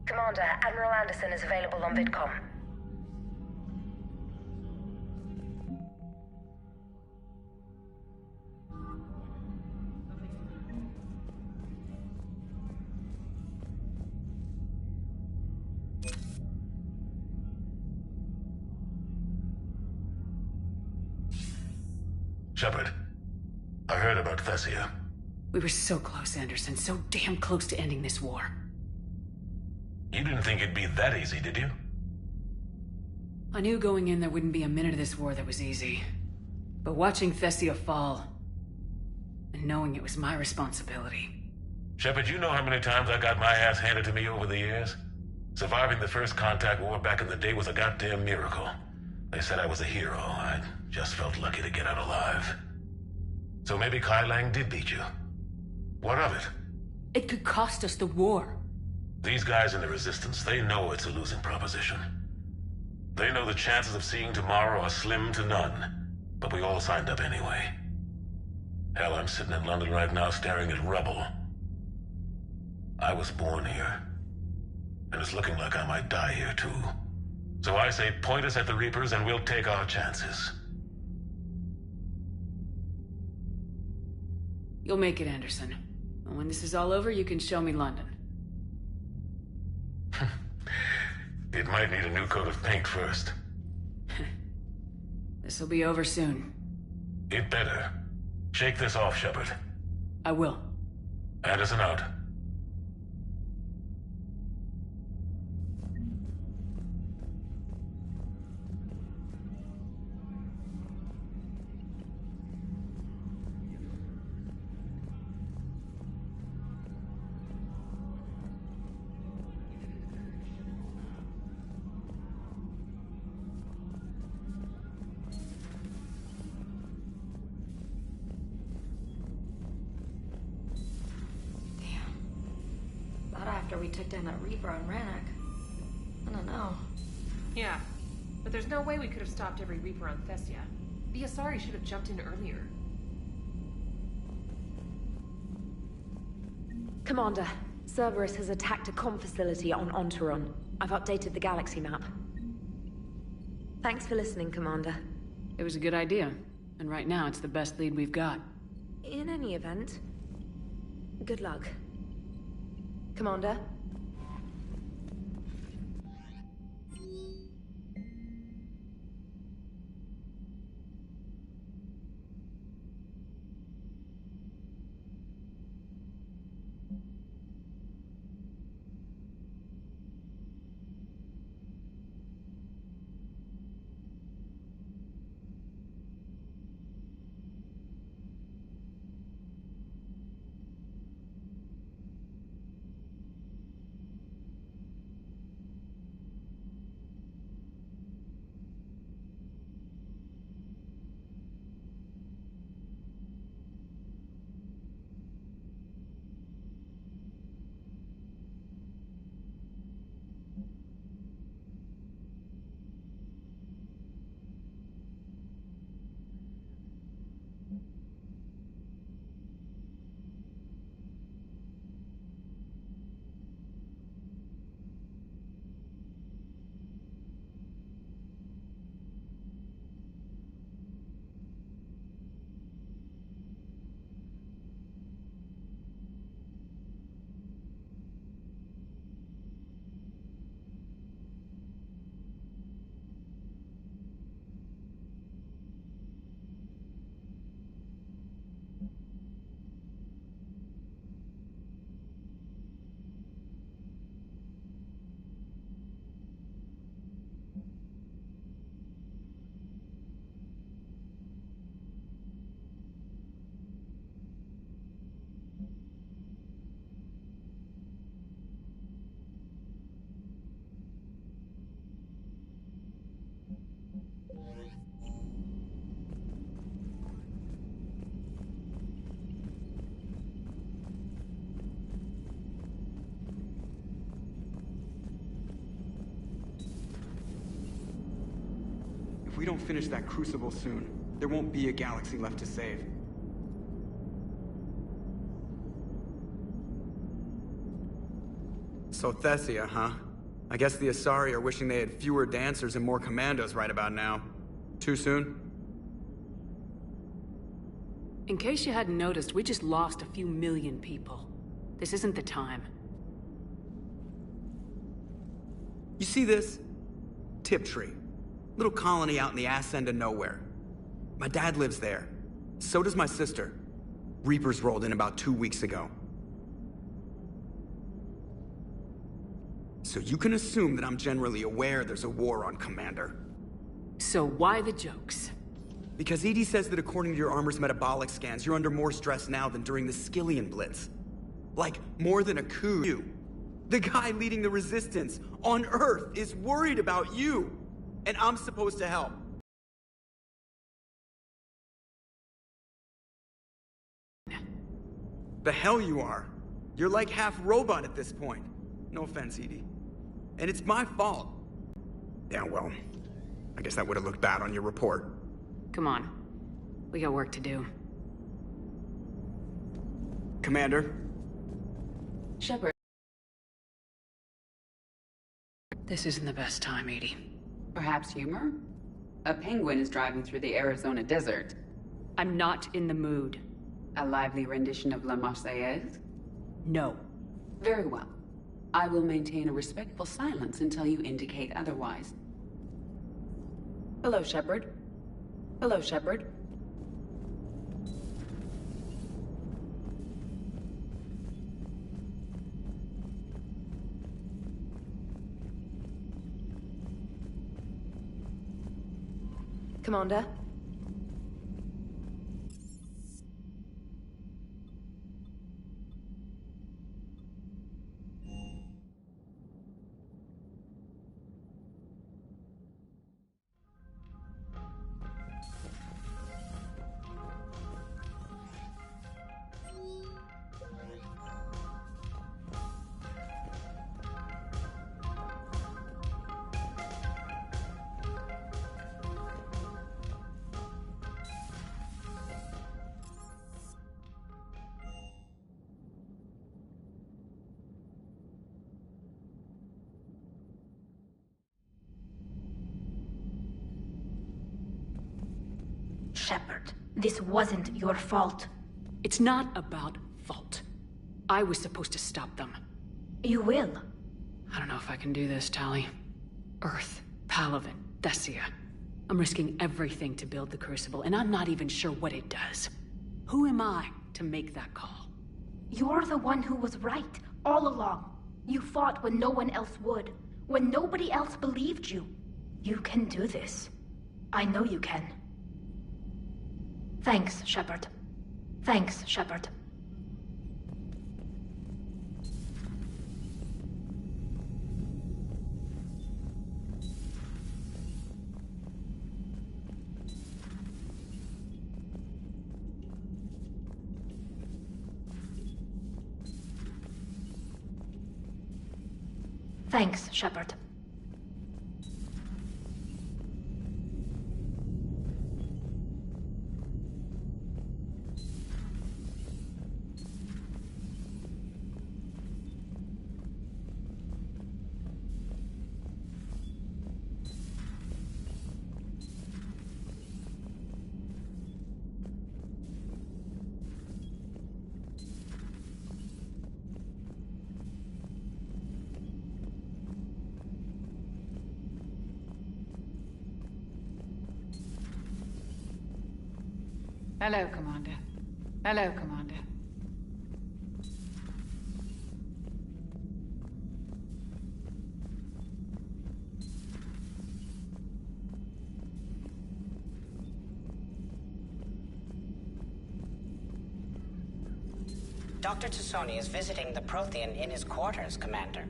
Commander, Admiral Anderson is available on VidCom. Shepard, I heard about Thessia. We were so close, Anderson. So damn close to ending this war. You didn't think it'd be that easy, did you? I knew going in there wouldn't be a minute of this war that was easy. But watching Thessia fall, and knowing it was my responsibility. Shepard, you know how many times I got my ass handed to me over the years? Surviving the first contact war back in the day was a goddamn miracle. They said I was a hero. I just felt lucky to get out alive. So maybe Kai Lang did beat you. What of it? It could cost us the war. These guys in the Resistance, they know it's a losing proposition. They know the chances of seeing tomorrow are slim to none. But we all signed up anyway. Hell, I'm sitting in London right now staring at rubble. I was born here. And it's looking like I might die here too. So I say point us at the Reapers and we'll take our chances. You'll make it, Anderson. When this is all over, you can show me London. It might need a new coat of paint first. This'll be over soon. It better. Shake this off, Shepard. I will. Anderson out. We took down that Reaper on Rannoch. I don't know. Yeah, but there's no way we could have stopped every Reaper on Thessia. The Asari should have jumped in earlier. Commander, Cerberus has attacked a comm facility on Ontaron. I've updated the galaxy map. Thanks for listening, Commander. It was a good idea, and right now it's the best lead we've got. In any event, good luck. Commander? If we don't finish that crucible soon, there won't be a galaxy left to save. So Thessia, huh? I guess the Asari are wishing they had fewer dancers and more commandos right about now. Too soon? In case you hadn't noticed, we just lost a few million people. This isn't the time. You see this? Tiptree. Little colony out in the ass end of nowhere. My dad lives there. So does my sister. Reapers rolled in about 2 weeks ago. So you can assume that I'm generally aware there's a war on, Commander. So why the jokes? Because EDI says that according to your armor's metabolic scans, you're under more stress now than during the Skillian Blitz. Like, more than a coup. The guy leading the resistance on Earth is worried about you. And I'm supposed to help. The hell you are. You're like half robot at this point. No offense, EDI. And it's my fault. Yeah, well, I guess that would have looked bad on your report. Come on. We got work to do. Commander? Shepard. This isn't the best time, EDI. Perhaps humor? A penguin is driving through the Arizona desert. I'm not in the mood. A lively rendition of La Marseillaise? No. Very well. I will maintain a respectful silence until you indicate otherwise. Hello, Shepard. Hello, Shepard. Commander? Shepard, this wasn't your fault. It's not about fault. I was supposed to stop them. You will. I don't know if I can do this, Tali. Earth, Palaven, Thessia. I'm risking everything to build the Crucible, and I'm not even sure what it does. Who am I to make that call? You're the one who was right, all along. You fought when no one else would, when nobody else believed you. You can do this. I know you can. Thanks, Shepard. Thanks, Shepard. Thanks, Shepard. Hello, Commander. Hello, Commander. Dr. Tassoni is visiting the Prothean in his quarters, Commander.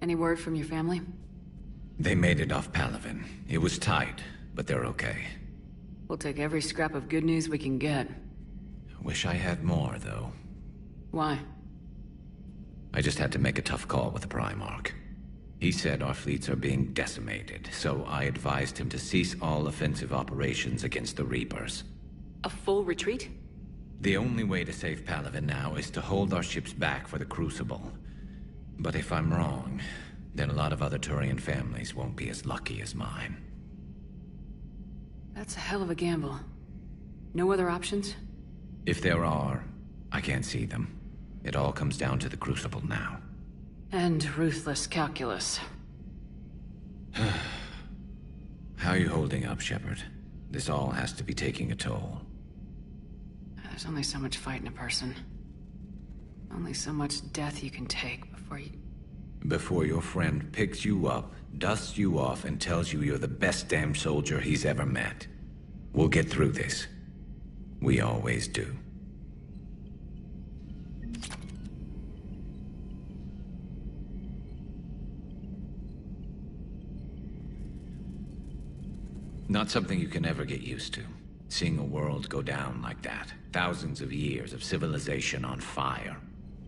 Any word from your family? They made it off Palaven. It was tight, but they're okay. We'll take every scrap of good news we can get. Wish I had more, though. Why? I just had to make a tough call with the Primarch. He said our fleets are being decimated, so I advised him to cease all offensive operations against the Reapers. A full retreat? The only way to save Palaven now is to hold our ships back for the Crucible. But if I'm wrong, then a lot of other Turian families won't be as lucky as mine. That's a hell of a gamble. No other options? If there are, I can't see them. It all comes down to the Crucible now. And ruthless calculus. How are you holding up, Shepard? This all has to be taking a toll. There's only so much fight in a person. Only so much death you can take before you... Before your friend picks you up, dusts you off, and tells you you're the best damn soldier he's ever met. We'll get through this. We always do. Not something you can ever get used to. Seeing a world go down like that. Thousands of years of civilization on fire.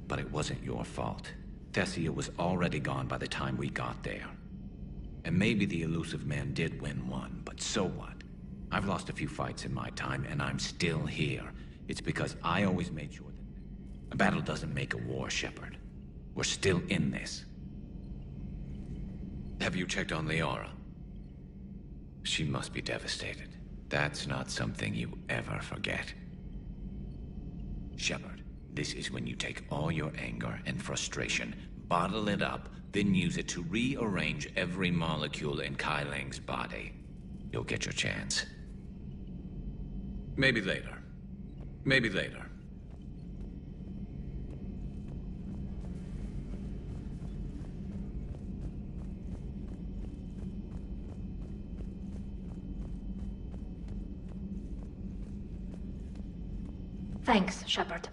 But it wasn't your fault. Thessia was already gone by the time we got there. And maybe the elusive man did win one, but so what? I've lost a few fights in my time, and I'm still here. It's because I always made sure that... A battle doesn't make a war, Shepard. We're still in this. Have you checked on Liara? She must be devastated. That's not something you ever forget. Shepard, this is when you take all your anger and frustration, bottle it up, then use it to rearrange every molecule in Kai Leng's body. You'll get your chance. Maybe later. Maybe later. Thanks, Shepard.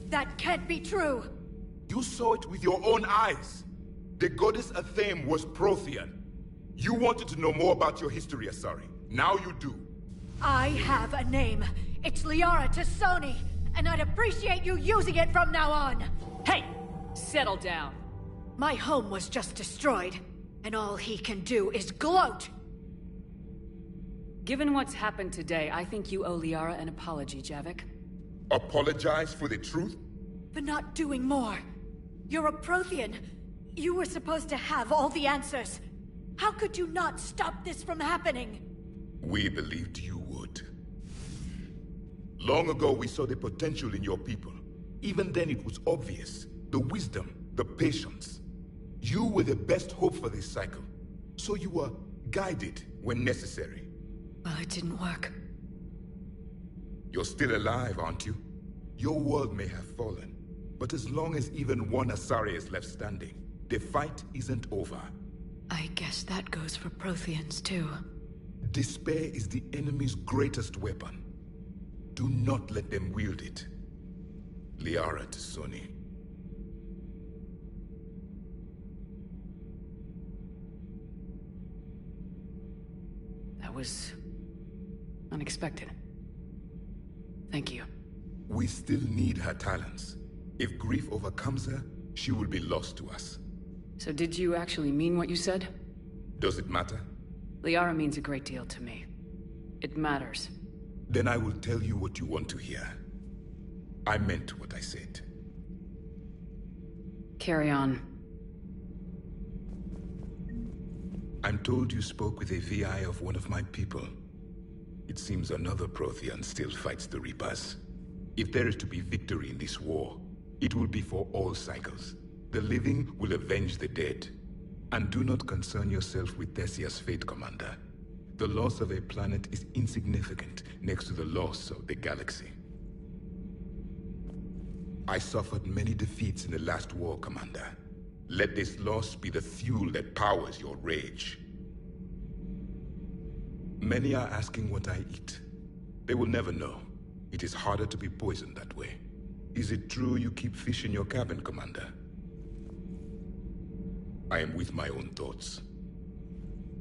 That can't be true! You saw it with your own eyes. The goddess Athame was Prothean. You wanted to know more about your history, Asari. Now you do. I have a name. It's Liara T'Soni, and I'd appreciate you using it from now on. Hey! Settle down. My home was just destroyed, and all he can do is gloat. Given what's happened today, I think you owe Liara an apology, Javik. Apologize for the truth? For not doing more. You're a Prothean. You were supposed to have all the answers. How could you not stop this from happening? We believed you would. Long ago, we saw the potential in your people. Even then, it was obvious. The wisdom, the patience. You were the best hope for this cycle. So you were guided when necessary. Well, it didn't work. You're still alive, aren't you? Your world may have fallen, but as long as even one Asari is left standing, the fight isn't over. I guess that goes for Protheans, too. Despair is the enemy's greatest weapon. Do not let them wield it. Liara T'Soni. That was... unexpected. Thank you. We still need her talents. If grief overcomes her, she will be lost to us. So did you actually mean what you said? Does it matter? Liara means a great deal to me. It matters. Then I will tell you what you want to hear. I meant what I said. Carry on. I'm told you spoke with a VI of one of my people. It seems another Prothean still fights the Reapers. If there is to be victory in this war, it will be for all cycles. The living will avenge the dead. And do not concern yourself with Thessia's fate, Commander. The loss of a planet is insignificant next to the loss of the galaxy. I suffered many defeats in the last war, Commander. Let this loss be the fuel that powers your rage. Many are asking what I eat. They will never know. It is harder to be poisoned that way. Is it true you keep fish in your cabin, Commander? I am with my own thoughts.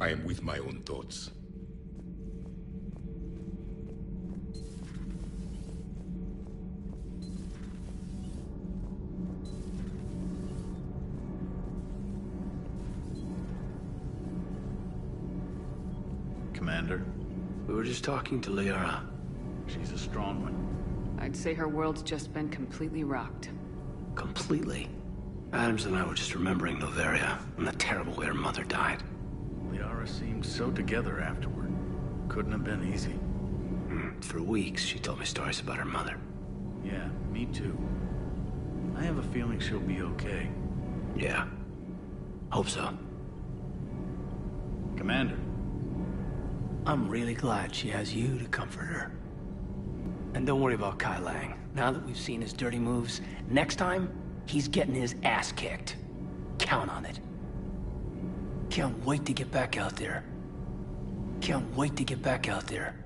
I am with my own thoughts. Commander? We were just talking to Liara. She's a strong one. I'd say her world's just been completely rocked. Completely. Adams and I were just remembering Noveria and the terrible way her mother died. Liara seemed so together afterward. Couldn't have been easy. For weeks, she told me stories about her mother. Yeah, me too. I have a feeling she'll be okay. Yeah. Hope so. Commander. I'm really glad she has you to comfort her. And don't worry about Kai Lang. Now that we've seen his dirty moves, next time, he's getting his ass kicked. Count on it. Can't wait to get back out there. Can't wait to get back out there.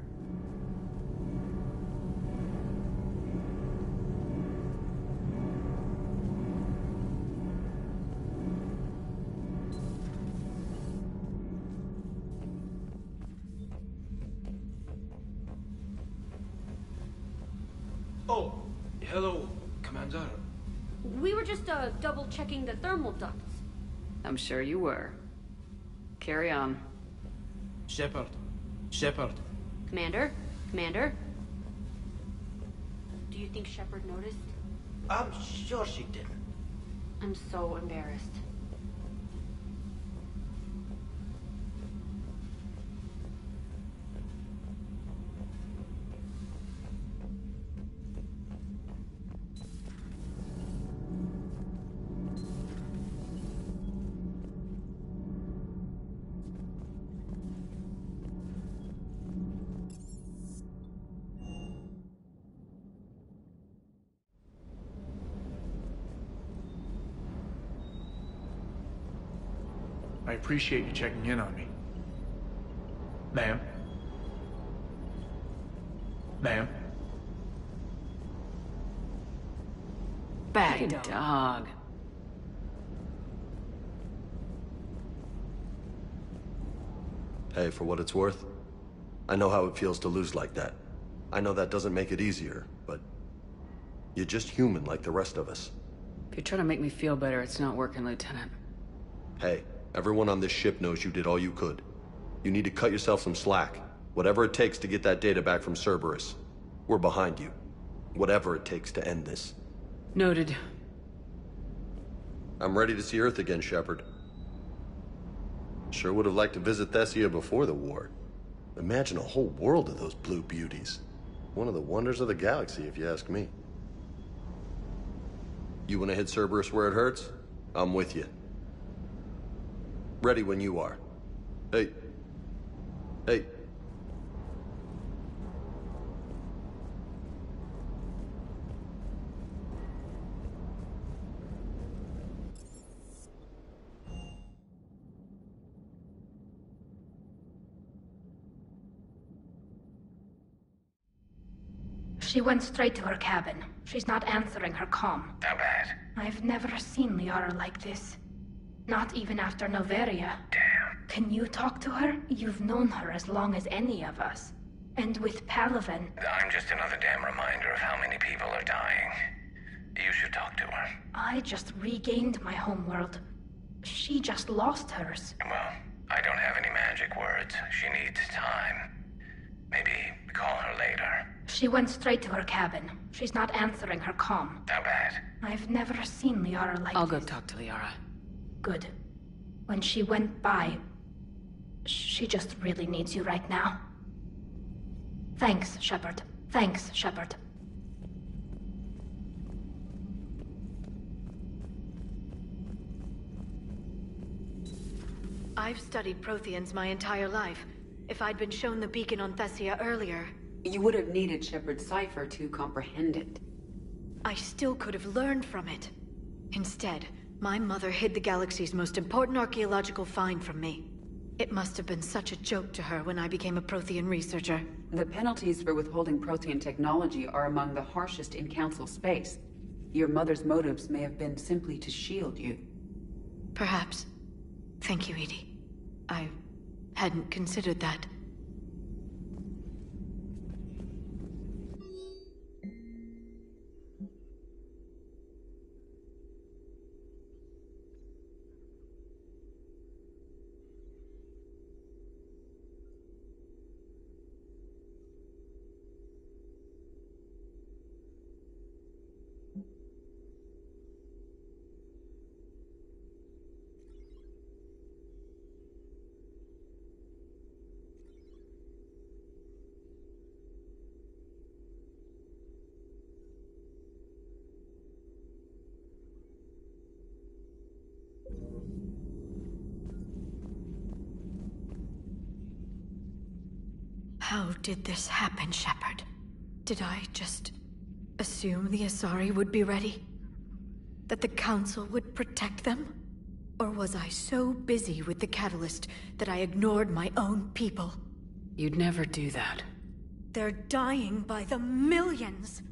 Oh, hello, Commander. We were just double-checking the thermal ducts. I'm sure you were. Carry on. Shepard. Shepard. Commander? Commander? Do you think Shepard noticed? I'm sure she didn't. I'm so embarrassed. I appreciate you checking in on me. Ma'am? Ma'am? Bad dog. Hey, for what it's worth, I know how it feels to lose like that. I know that doesn't make it easier, but you're just human like the rest of us. If you're trying to make me feel better, it's not working, Lieutenant. Hey, everyone on this ship knows you did all you could. You need to cut yourself some slack. Whatever it takes to get that data back from Cerberus. We're behind you. Whatever it takes to end this. Noted. I'm ready to see Earth again, Shepard. Sure would have liked to visit Thessia before the war. Imagine a whole world of those blue beauties. One of the wonders of the galaxy, if you ask me. You want to hit Cerberus where it hurts? I'm with you. Ready when you are. Hey. Hey. She went straight to her cabin. She's not answering her comm. How bad? I've never seen Liara like this. Not even after Noveria. Damn. Can you talk to her? You've known her as long as any of us. And with Palaven... I'm just another damn reminder of how many people are dying. You should talk to her. I just regained my homeworld. She just lost hers. Well, I don't have any magic words. She needs time. Maybe call her later. She went straight to her cabin. She's not answering her comm. How bad? I've never seen Liara like I'll this. go talk to Liara. Good. When she went by, she just really needs you right now. Thanks, Shepard. Thanks, Shepard. I've studied Protheans my entire life. If I'd been shown the beacon on Thessia earlier... You would have needed Shepard's cipher to comprehend it. I still could have learned from it. Instead, my mother hid the galaxy's most important archaeological find from me. It must have been such a joke to her when I became a Prothean researcher. The penalties for withholding Prothean technology are among the harshest in Council space. Your mother's motives may have been simply to shield you. Perhaps. Thank you, Edie. I hadn't considered that. How did this happen, Shepard? Did I just assume the Asari would be ready? That the Council would protect them? Or was I so busy with the Catalyst that I ignored my own people? You'd never do that. They're dying by the millions!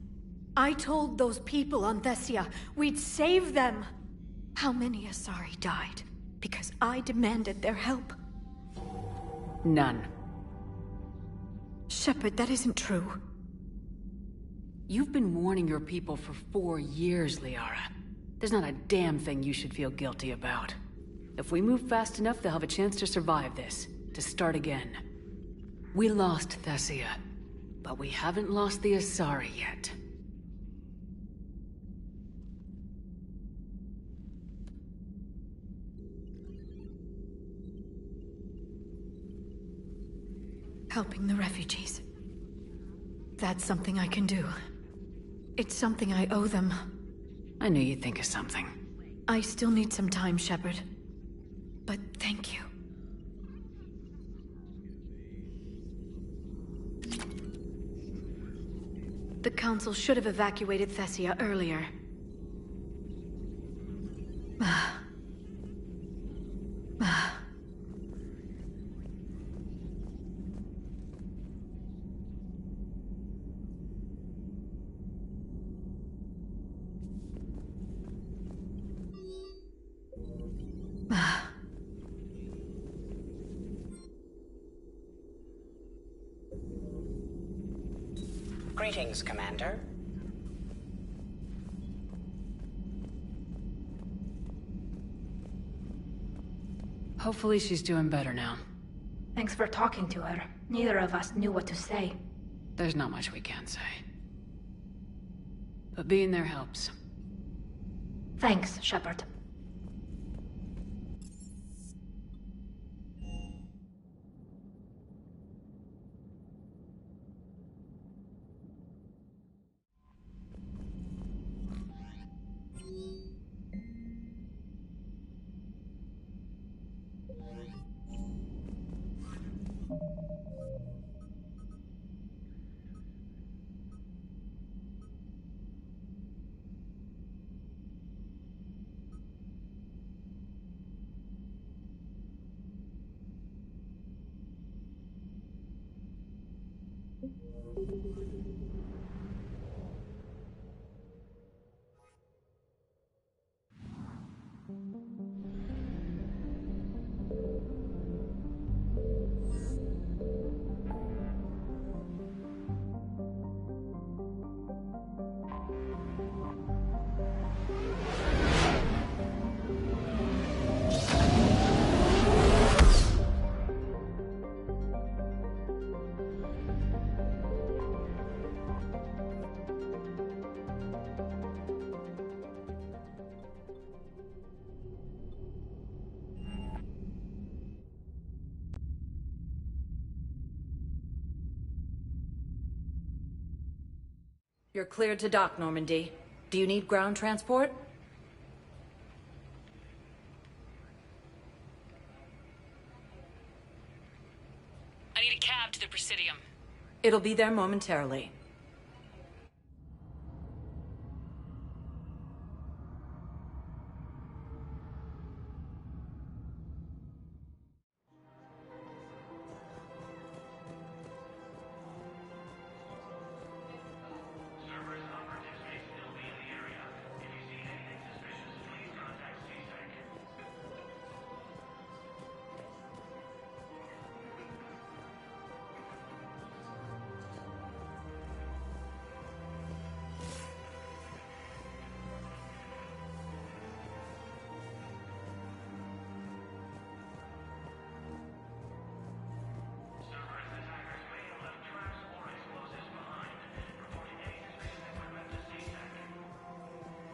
I told those people on Thessia we'd save them! How many Asari died because I demanded their help? None. Shepard, that isn't true. You've been warning your people for 4 years, Liara. There's not a damn thing you should feel guilty about. If we move fast enough, they'll have a chance to survive this, to start again. We lost Thessia, but we haven't lost the Asari yet. Helping the refugees. That's something I can do. It's something I owe them. I knew you'd think of something. I still need some time, Shepard. But thank you. The Council should have evacuated Thessia earlier. Greetings, Commander. Hopefully she's doing better now. Thanks for talking to her. Neither of us knew what to say. There's not much we can say. But being there helps. Thanks, Shepard. You're cleared to dock, Normandy. Do you need ground transport? I need a cab to the Presidium. It'll be there momentarily.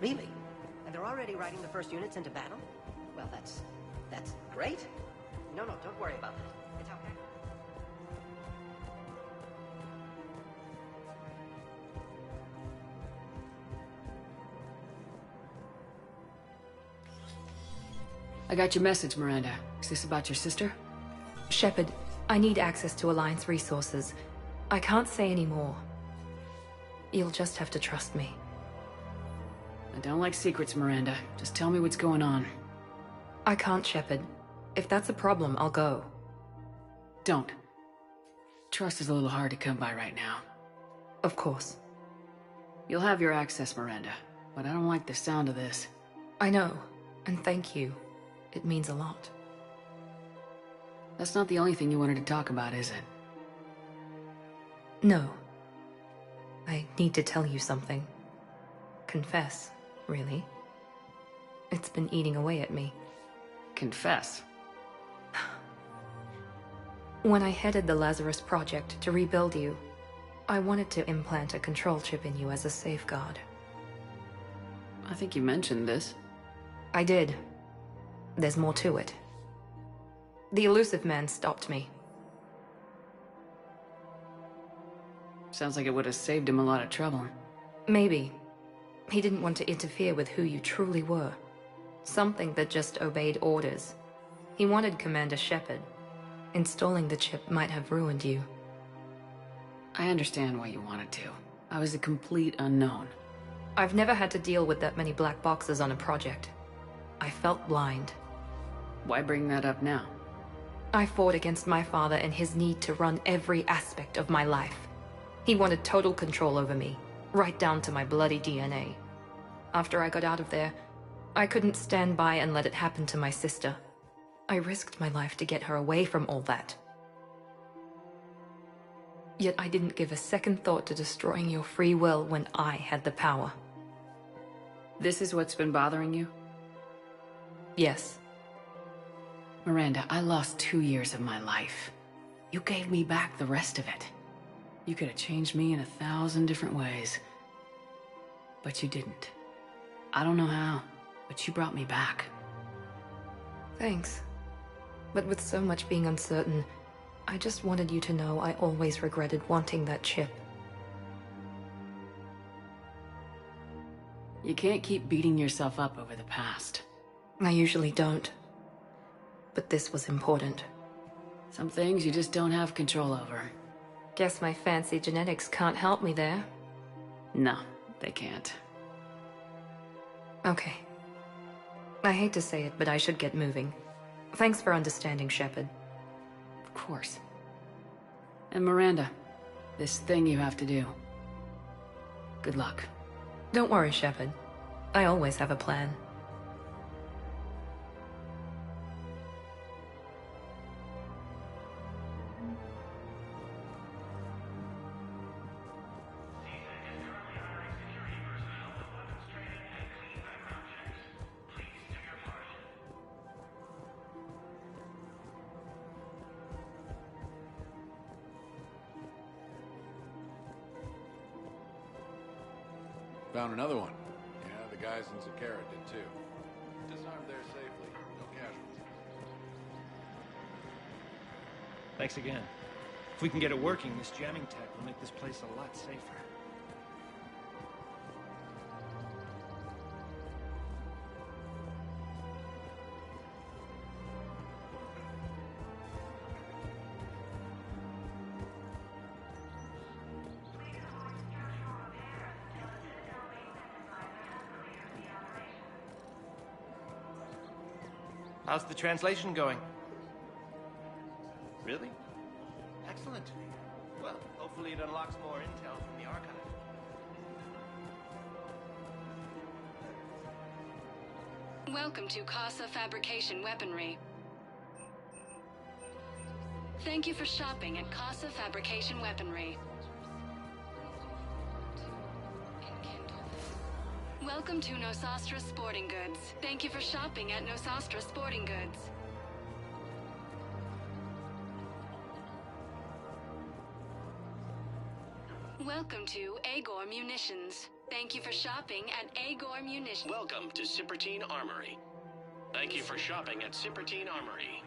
Really? And they're already riding the first units into battle? Well, that's great. No, don't worry about that. It's okay. I got your message, Miranda. Is this about your sister? Shepard, I need access to Alliance resources. I can't say any more. You'll just have to trust me. I don't like secrets, Miranda. Just tell me what's going on. I can't, Shepard. If that's a problem, I'll go. Don't. Trust is a little hard to come by right now. Of course. You'll have your access, Miranda, but I don't like the sound of this. I know, and thank you. It means a lot. That's not the only thing you wanted to talk about, is it? No. I need to tell you something. Confess, really. It's been eating away at me. Confess? When I headed the Lazarus Project to rebuild you, I wanted to implant a control chip in you as a safeguard. I think you mentioned this. I did. There's more to it. The elusive man stopped me. Sounds like it would have saved him a lot of trouble. Maybe. He didn't want to interfere with who you truly were. Something that just obeyed orders. He wanted Commander Shepard. Installing the chip might have ruined you. I understand why you wanted to. I was a complete unknown. I've never had to deal with that many black boxes on a project. I felt blind. Why bring that up now? I fought against my father and his need to run every aspect of my life. He wanted total control over me, right down to my bloody DNA. After I got out of there, I couldn't stand by and let it happen to my sister. I risked my life to get her away from all that. Yet I didn't give a second thought to destroying your free will when I had the power. This is what's been bothering you? Yes. Miranda, I lost 2 years of my life. You gave me back the rest of it. You could have changed me in 1,000 different ways. But you didn't. I don't know how, but you brought me back. Thanks. But with so much being uncertain, I just wanted you to know I always regretted wanting that chip. You can't keep beating yourself up over the past. I usually don't. But this was important. Some things you just don't have control over. Guess my fancy genetics can't help me there. No, they can't. Okay. I hate to say it, but I should get moving. Thanks for understanding, Shepard. Of course. And Miranda, this thing you have to do. Good luck. Don't worry, Shepard. I always have a plan. Found another one. Yeah, the guys in Sekiro did too. Disarmed there safely. No casualties. Thanks again. If we can get it working, this jamming tech will make this place a lot safer. How's the translation going? Really? Excellent. Well, hopefully it unlocks more intel from the archive. Welcome to Casa Fabrication Weaponry. Thank you for shopping at Casa Fabrication Weaponry. Welcome to Nosastra Sporting Goods. Thank you for shopping at Nosastra Sporting Goods. Welcome to Agor Munitions. Thank you for shopping at Agor Munitions. Welcome to Cipertine Armory. Thank you for shopping at Cipertine Armory.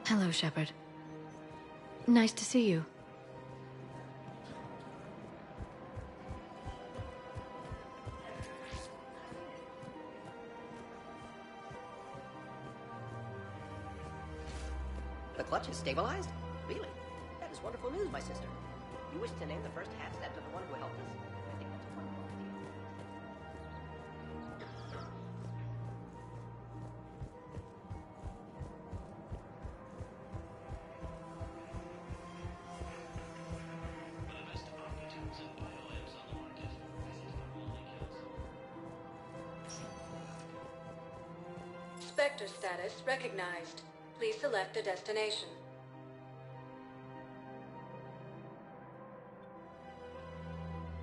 Hello, Shepard. Nice to see you. The clutch is stabilized? Really? That is wonderful news, my sister. You wish to name the first hat step to the one who helped us? I think that's a wonderful idea. Spectre status recognized. Please select a destination.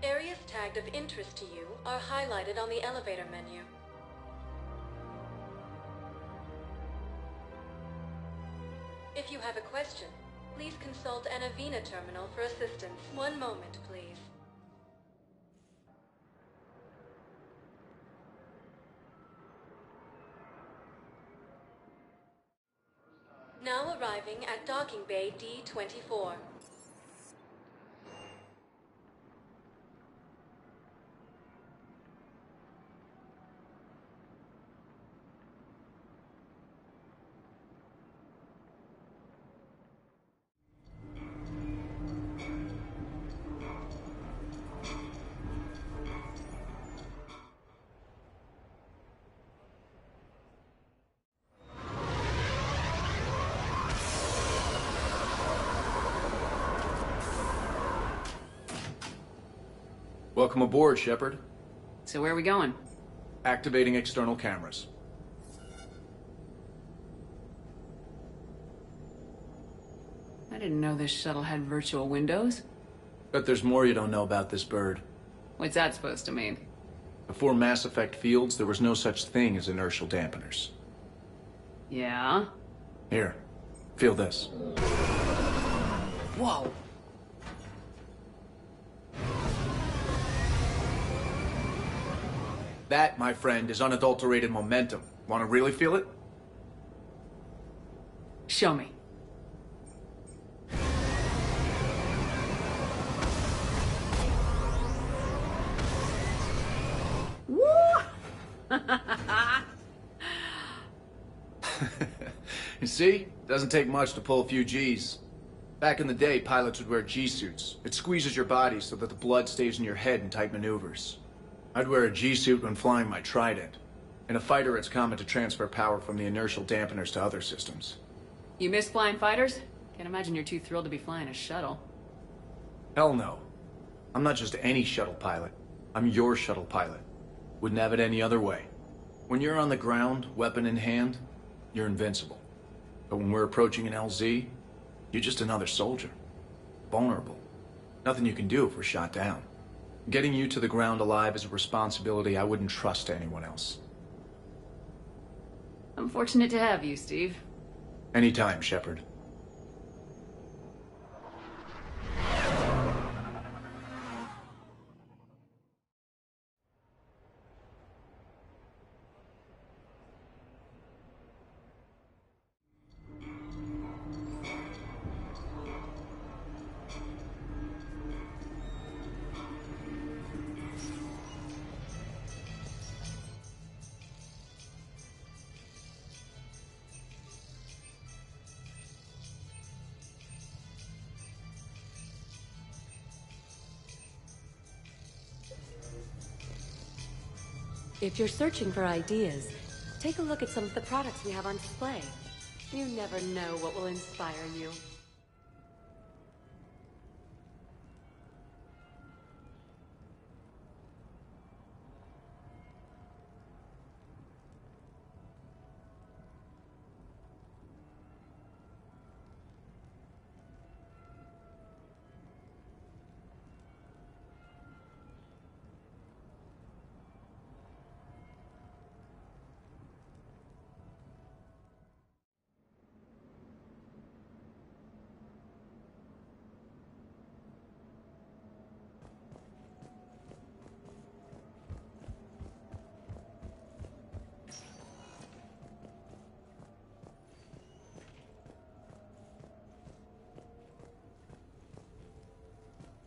Areas tagged of interest to you are highlighted on the elevator menu. If you have a question, please consult an Avena terminal for assistance. One moment, please. Now arriving at docking bay D-24. Welcome aboard, Shepard. So where are we going? Activating external cameras. I didn't know this shuttle had virtual windows. Bet there's more you don't know about this bird. What's that supposed to mean? Before Mass Effect fields, there was no such thing as inertial dampeners. Yeah? Here, feel this. Whoa! That, my friend, is unadulterated momentum. Want to really feel it? Show me. Woo! You see? Doesn't take much to pull a few G's. Back in the day, pilots would wear G-suits. It squeezes your body so that the blood stays in your head in tight maneuvers. I'd wear a G-suit when flying my Trident. In a fighter, it's common to transfer power from the inertial dampeners to other systems. You miss flying fighters? Can't imagine you're too thrilled to be flying a shuttle. Hell no. I'm not just any shuttle pilot. I'm your shuttle pilot. Wouldn't have it any other way. When you're on the ground, weapon in hand, you're invincible. But when we're approaching an LZ, you're just another soldier. Vulnerable. Nothing you can do if we're shot down. Getting you to the ground alive is a responsibility I wouldn't trust to anyone else. I'm fortunate to have you, Steve. Anytime, Shepard. If you're searching for ideas, take a look at some of the products we have on display. You never know what will inspire you.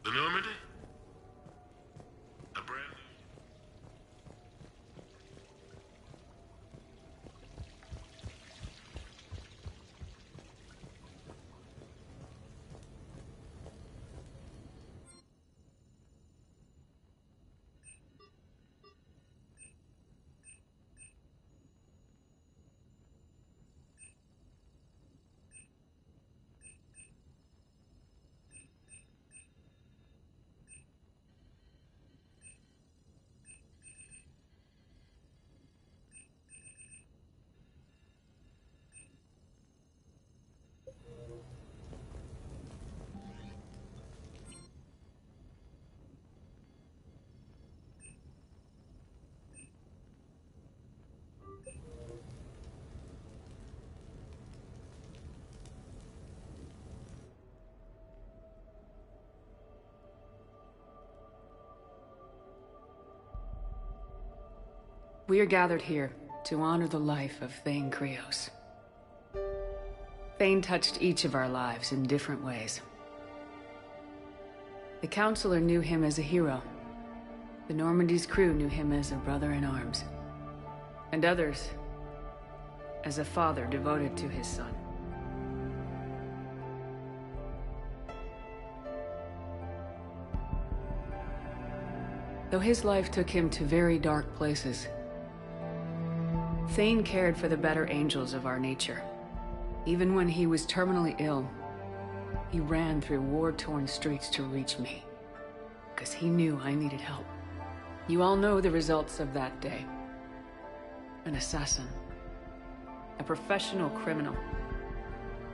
The Normandy? A brand new... We are gathered here to honor the life of Thane Krios. Thane touched each of our lives in different ways. The Counselor knew him as a hero. The Normandy's crew knew him as a brother in arms. And others as a father devoted to his son. Though his life took him to very dark places, Thane cared for the better angels of our nature. Even when he was terminally ill, he ran through war-torn streets to reach me, because he knew I needed help. You all know the results of that day. An assassin, a professional criminal,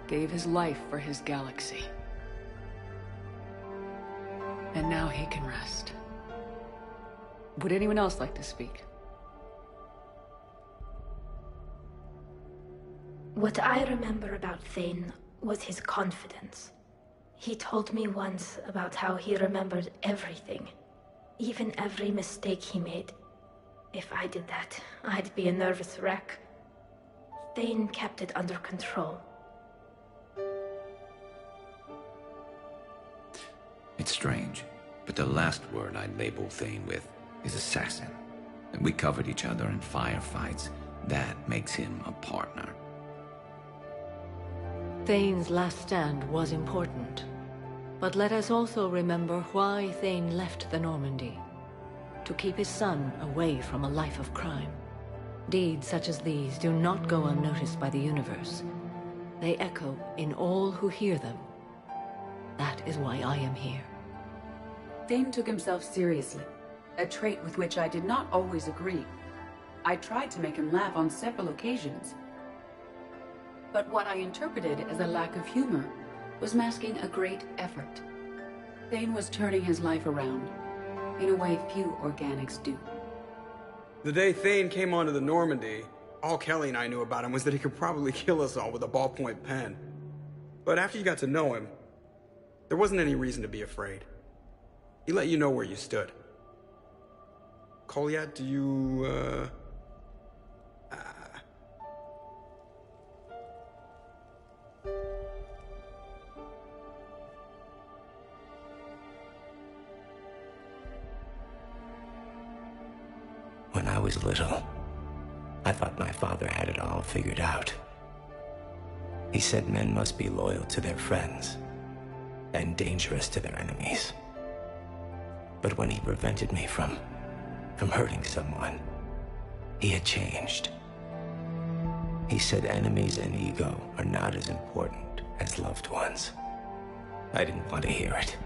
gave his life for his galaxy. And now he can rest. Would anyone else like to speak? What I remember about Thane was his confidence. He told me once about how he remembered everything, even every mistake he made. If I did that, I'd be a nervous wreck. Thane kept it under control. It's strange, but the last word I'd label Thane with is assassin. And we covered each other in firefights. That makes him a partner. Thane's last stand was important. But let us also remember why Thane left the Normandy. To keep his son away from a life of crime. Deeds such as these do not go unnoticed by the universe. They echo in all who hear them. That is why I am here. Thane took himself seriously, a trait with which I did not always agree. I tried to make him laugh on several occasions. But what I interpreted as a lack of humor was masking a great effort. Thane was turning his life around, in a way few organics do. The day Thane came onto the Normandy, all Kelly and I knew about him was that he could probably kill us all with a ballpoint pen. But after you got to know him, there wasn't any reason to be afraid. He let you know where you stood. Kolyat, do you, When I was little, I thought my father had it all figured out. He said men must be loyal to their friends and dangerous to their enemies. But when he prevented me from hurting someone, he had changed. He said enemies and ego are not as important as loved ones. I didn't want to hear it.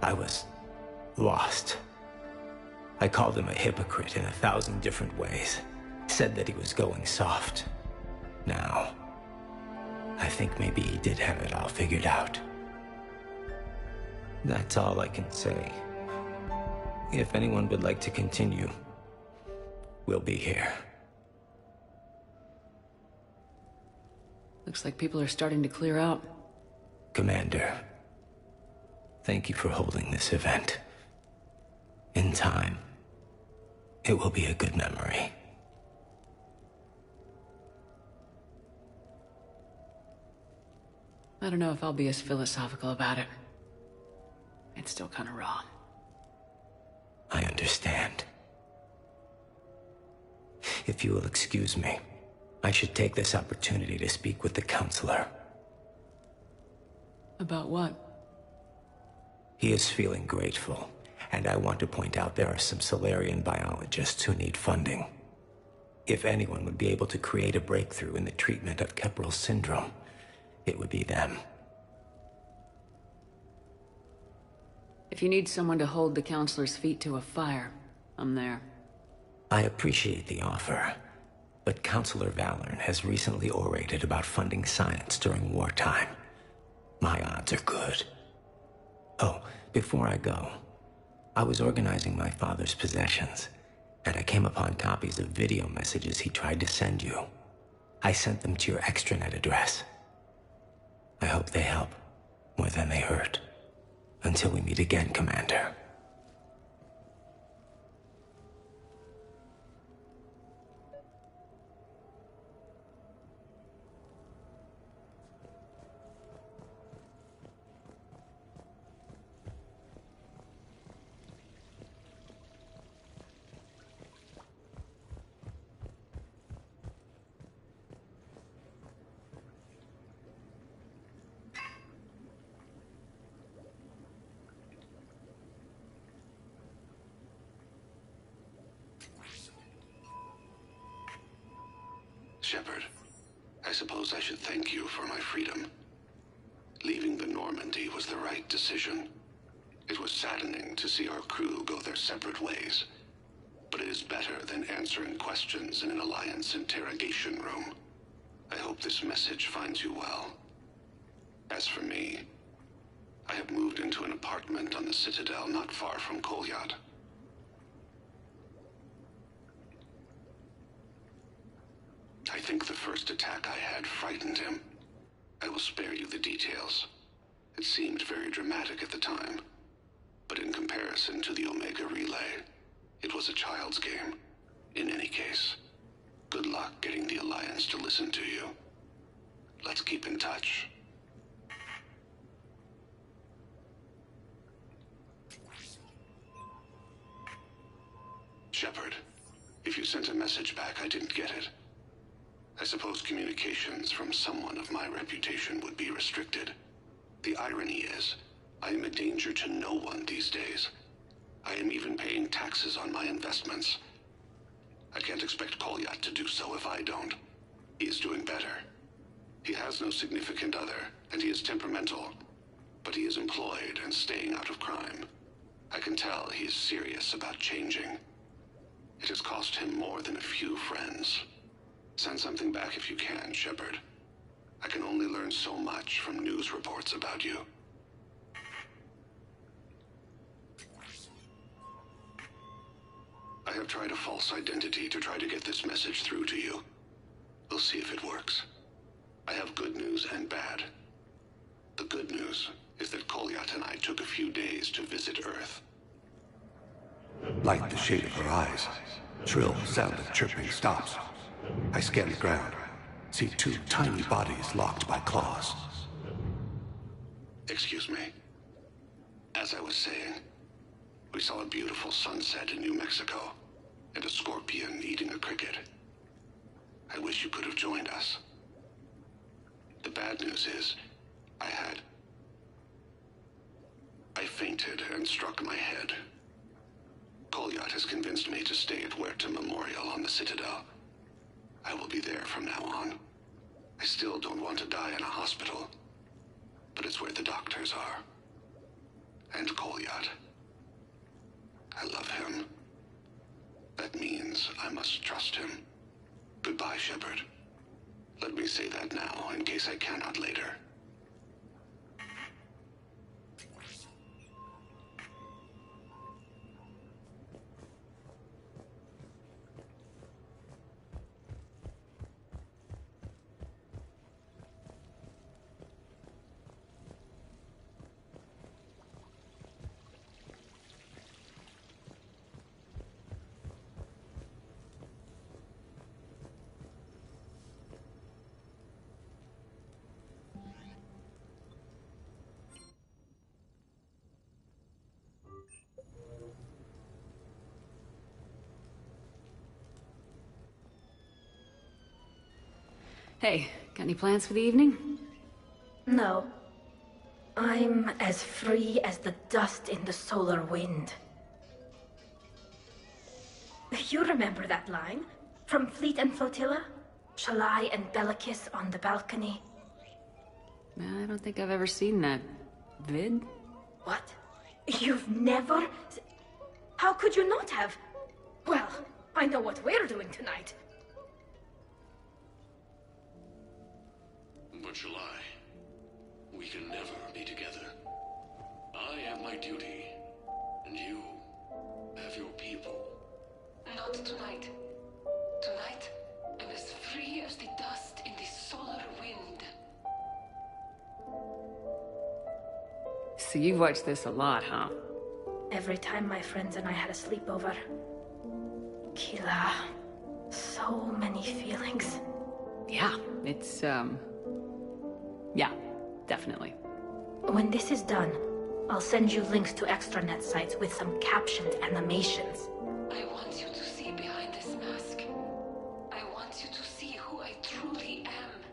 I was lost. I called him a hypocrite in 1,000 different ways. Said that he was going soft. Now, I think maybe he did have it all figured out. That's all I can say. If anyone would like to continue, we'll be here. Looks like people are starting to clear out. Commander, thank you for holding this event. In time, it will be a good memory. I don't know if I'll be as philosophical about it. It's still kind of raw. I understand. If you will excuse me, I should take this opportunity to speak with the Counselor. About what? He is feeling grateful, and I want to point out there are some Solarian biologists who need funding. If anyone would be able to create a breakthrough in the treatment of Kepral syndrome, it would be them. If you need someone to hold the Counselor's feet to a fire, I'm there. I appreciate the offer, but Counselor Valorn has recently orated about funding science during wartime. My odds are good. Oh, before I go, I was organizing my father's possessions, and I came upon copies of video messages he tried to send you. I sent them to your extranet address. I hope they help more than they hurt. Until we meet again, Commander. Shepard, I suppose I should thank you for my freedom. Leaving the Normandy was the right decision. It was saddening to see our crew go their separate ways, but it is better than answering questions in an Alliance interrogation room. I hope this message finds you well. As for me, I have moved into an apartment on the Citadel not far from Kolyat. I think the first attack I had frightened him. I will spare you the details. It seemed very dramatic at the time, but in comparison to the Omega Relay, it was a child's game. In any case, good luck getting the Alliance to listen to you. Let's keep in touch. Shepard, if you sent a message back, I didn't get it. I suppose communications from someone of my reputation would be restricted. The irony is, I am a danger to no one these days. I am even paying taxes on my investments. I can't expect Kolyat to do so if I don't. He is doing better. He has no significant other, and he is temperamental. But he is employed and staying out of crime. I can tell he is serious about changing. It has cost him more than a few friends. Send something back if you can, Shepard. I can only learn so much from news reports about you. I have tried a false identity to try to get this message through to you. We'll see if it works. I have good news and bad. The good news is that Kolyat and I took a few days to visit Earth. Light the shade of her eyes. Shrill sound of chirping stops. I scan the ground. See two tiny bodies locked by claws. Excuse me. As I was saying, we saw a beautiful sunset in New Mexico, and a scorpion eating a cricket. I wish you could have joined us. The bad news is, I fainted and struck my head. Kolyat has convinced me to stay at Huerta Memorial on the Citadel. I will be there from now on. I still don't want to die in a hospital, but it's where the doctors are. And Kolyat. I love him. That means I must trust him. Goodbye, Shepard. Let me say that now, in case I cannot later. Hey, got any plans for the evening? No. I'm as free as the dust in the solar wind. You remember that line? From Fleet and Flotilla? Shalai and Bellicus on the balcony? I don't think I've ever seen that vid. What? You've never... How could you not have? Well, I know what we're doing tonight. But Shalai, we can never be together. I have my duty, and you have your people. Not tonight. Tonight, I'm as free as the dust in the solar wind. So you've watched this a lot, huh? Every time my friends and I had a sleepover. Kila. So many feelings. Yeah, it's, yeah, definitely. When this is done, I'll send you links to extranet sites with some captioned animations. I want you to see behind this mask. I want you to see who I truly am.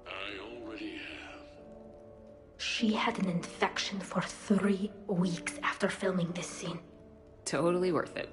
I already have. She had an infection for 3 weeks after filming this scene. Totally worth it.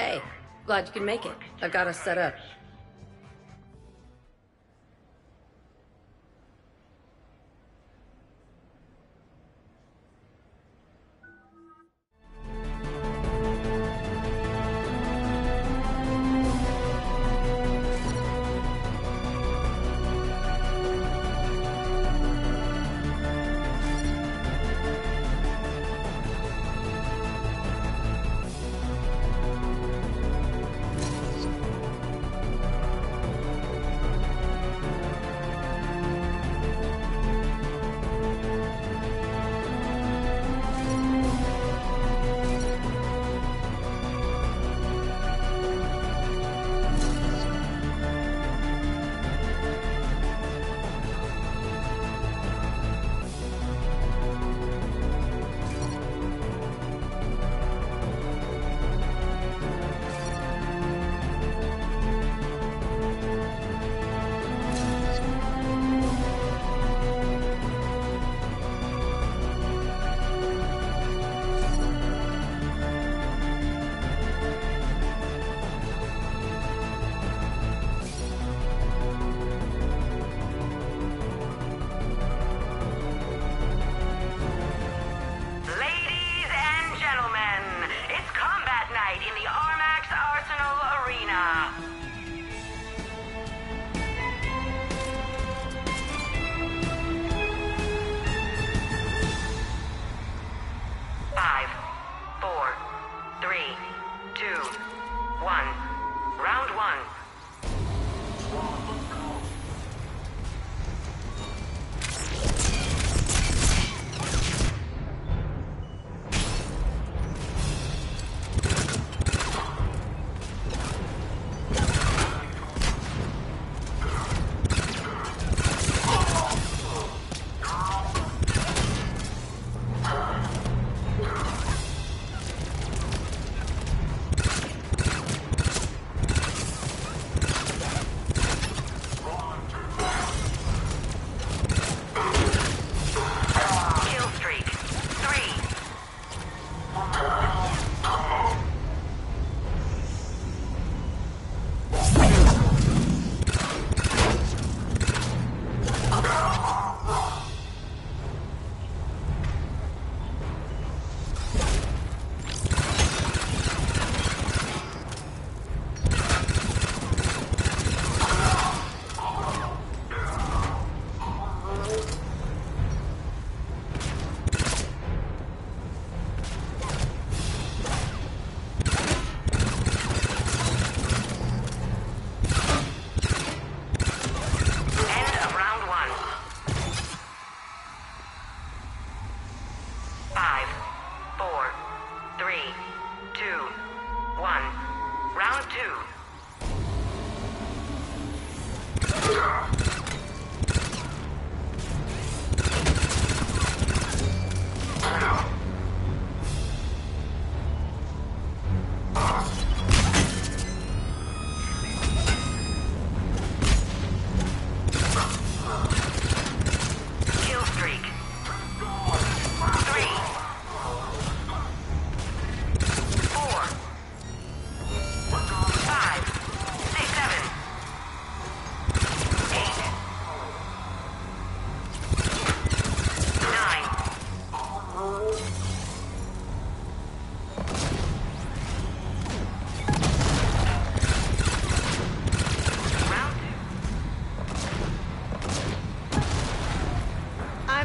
Hey, glad you could make it. I've got us set up.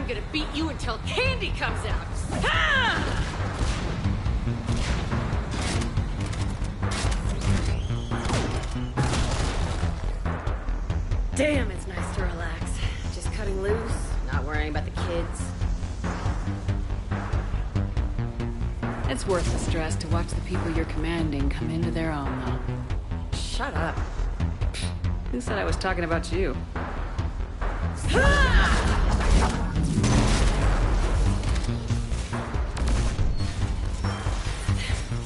gonna beat you until candy comes out! Ah! Damn, it's nice to relax. Just cutting loose, not worrying about the kids. It's worth the stress to watch the people you're commanding come into their own, though. Shut up. Who said I was talking about you?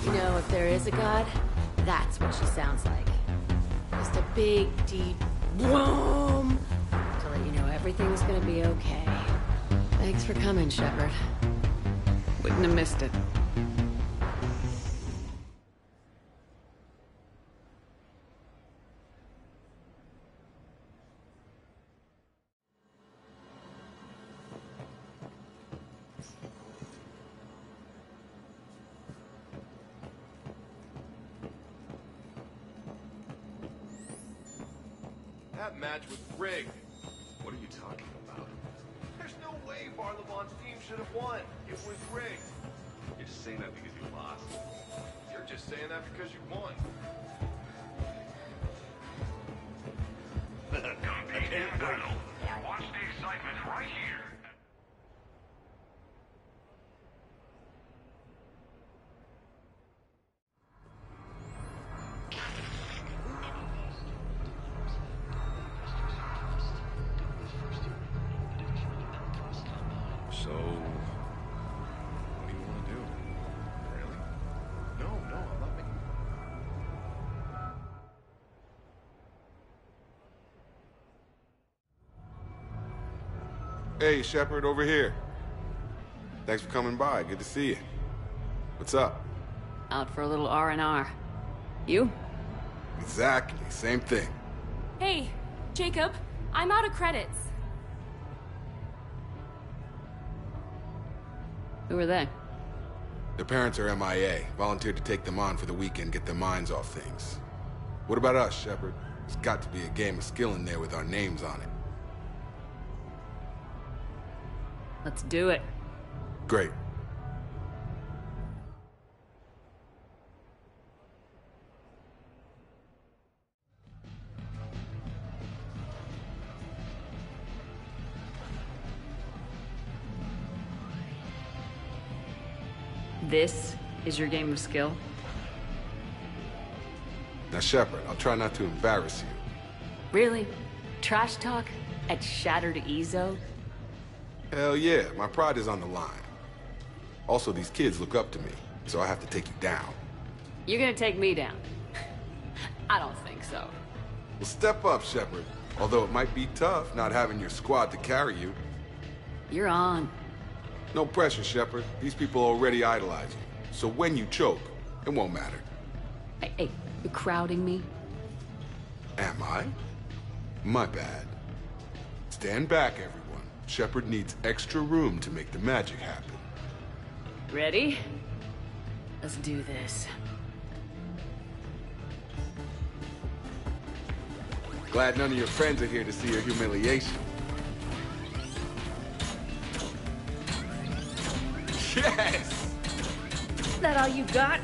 You know, if there is a god, that's what she sounds like. Just a big, deep boom to let you know everything's gonna be okay. Thanks for coming, Shepard. Wouldn't have missed it. That match was rigged. What are you talking about? There's no way Barlabon's team should have won. It was rigged. You're just saying that because you lost. You're just saying that because you won. Compete in battle, or watch the excitement right here. So, what do you want to do? Really? No, I'm not making... Hey, Shepard, over here. Thanks for coming by. Good to see you. What's up? Out for a little R&R. You? Exactly. Same thing. Hey, Jacob, I'm out of credits. Who are they? Their parents are MIA. Volunteered to take them on for the weekend, get their minds off things. What about us, Shepard? There's got to be a game of skill in there with our names on it. Let's do it. Great. This is your game of skill? Now, Shepard, I'll try not to embarrass you. Really? Trash talk? At Shattered Ezo? Hell yeah, my pride is on the line. Also, these kids look up to me, so I have to take you down. You're gonna take me down? I don't think so. Well, step up, Shepard. Although it might be tough not having your squad to carry you. You're on. No pressure, Shepard. These people already idolize you. So when you choke, it won't matter. Hey, you're crowding me? Am I? My bad. Stand back, everyone. Shepard needs extra room to make the magic happen. Ready? Let's do this. Glad none of your friends are here to see your humiliation. Yes! That all you got?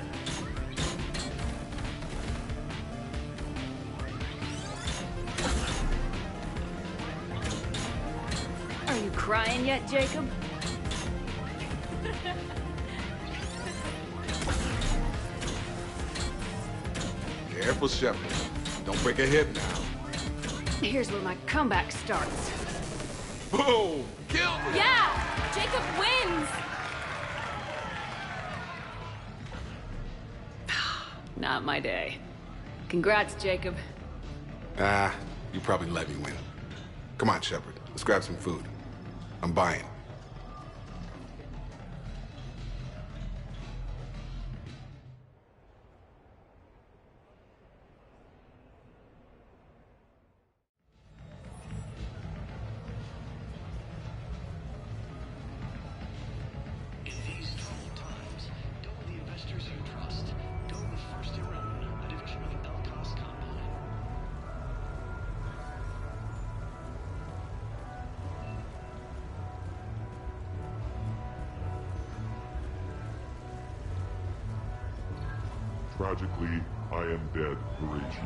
Are you crying yet, Jacob? Careful, Shepard. Don't break a hip now. Here's where my comeback starts. Boom! Kill me! Yeah! Jacob wins! Not my day. Congrats, Jacob. Ah, you probably let me win. Come on, Shepard. Let's grab some food. I'm buying. In these troubled times, go with the investors you trust. Go with First Iran, a division of Elcos Combine. Tragically, I am dead, Horatio.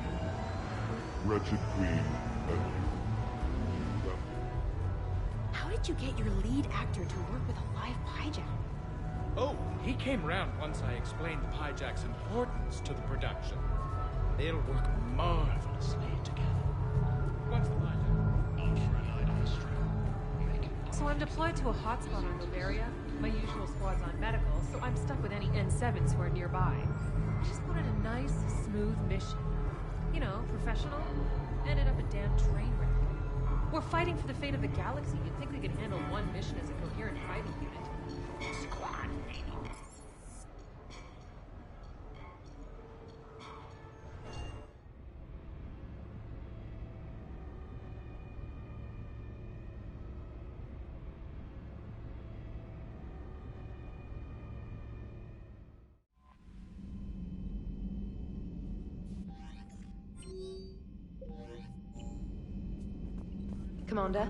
Wretched queen, and How did you get your lead actor to work with a live hijack? Oh, he came around once I explained the hijack's importance to the production. They'll work marvelously together. What's the hijack? For a night on the strip. So I'm deployed to a hotspot on Bavaria. My usual squad's on medical, so I'm stuck with any N7s who are nearby. I just wanted a nice, smooth mission. You know, professional. Ended up a damn train wreck. We're fighting for the fate of the galaxy. You'd think we could handle one mission as a coherent fighting unit. Squad, baby. Commander?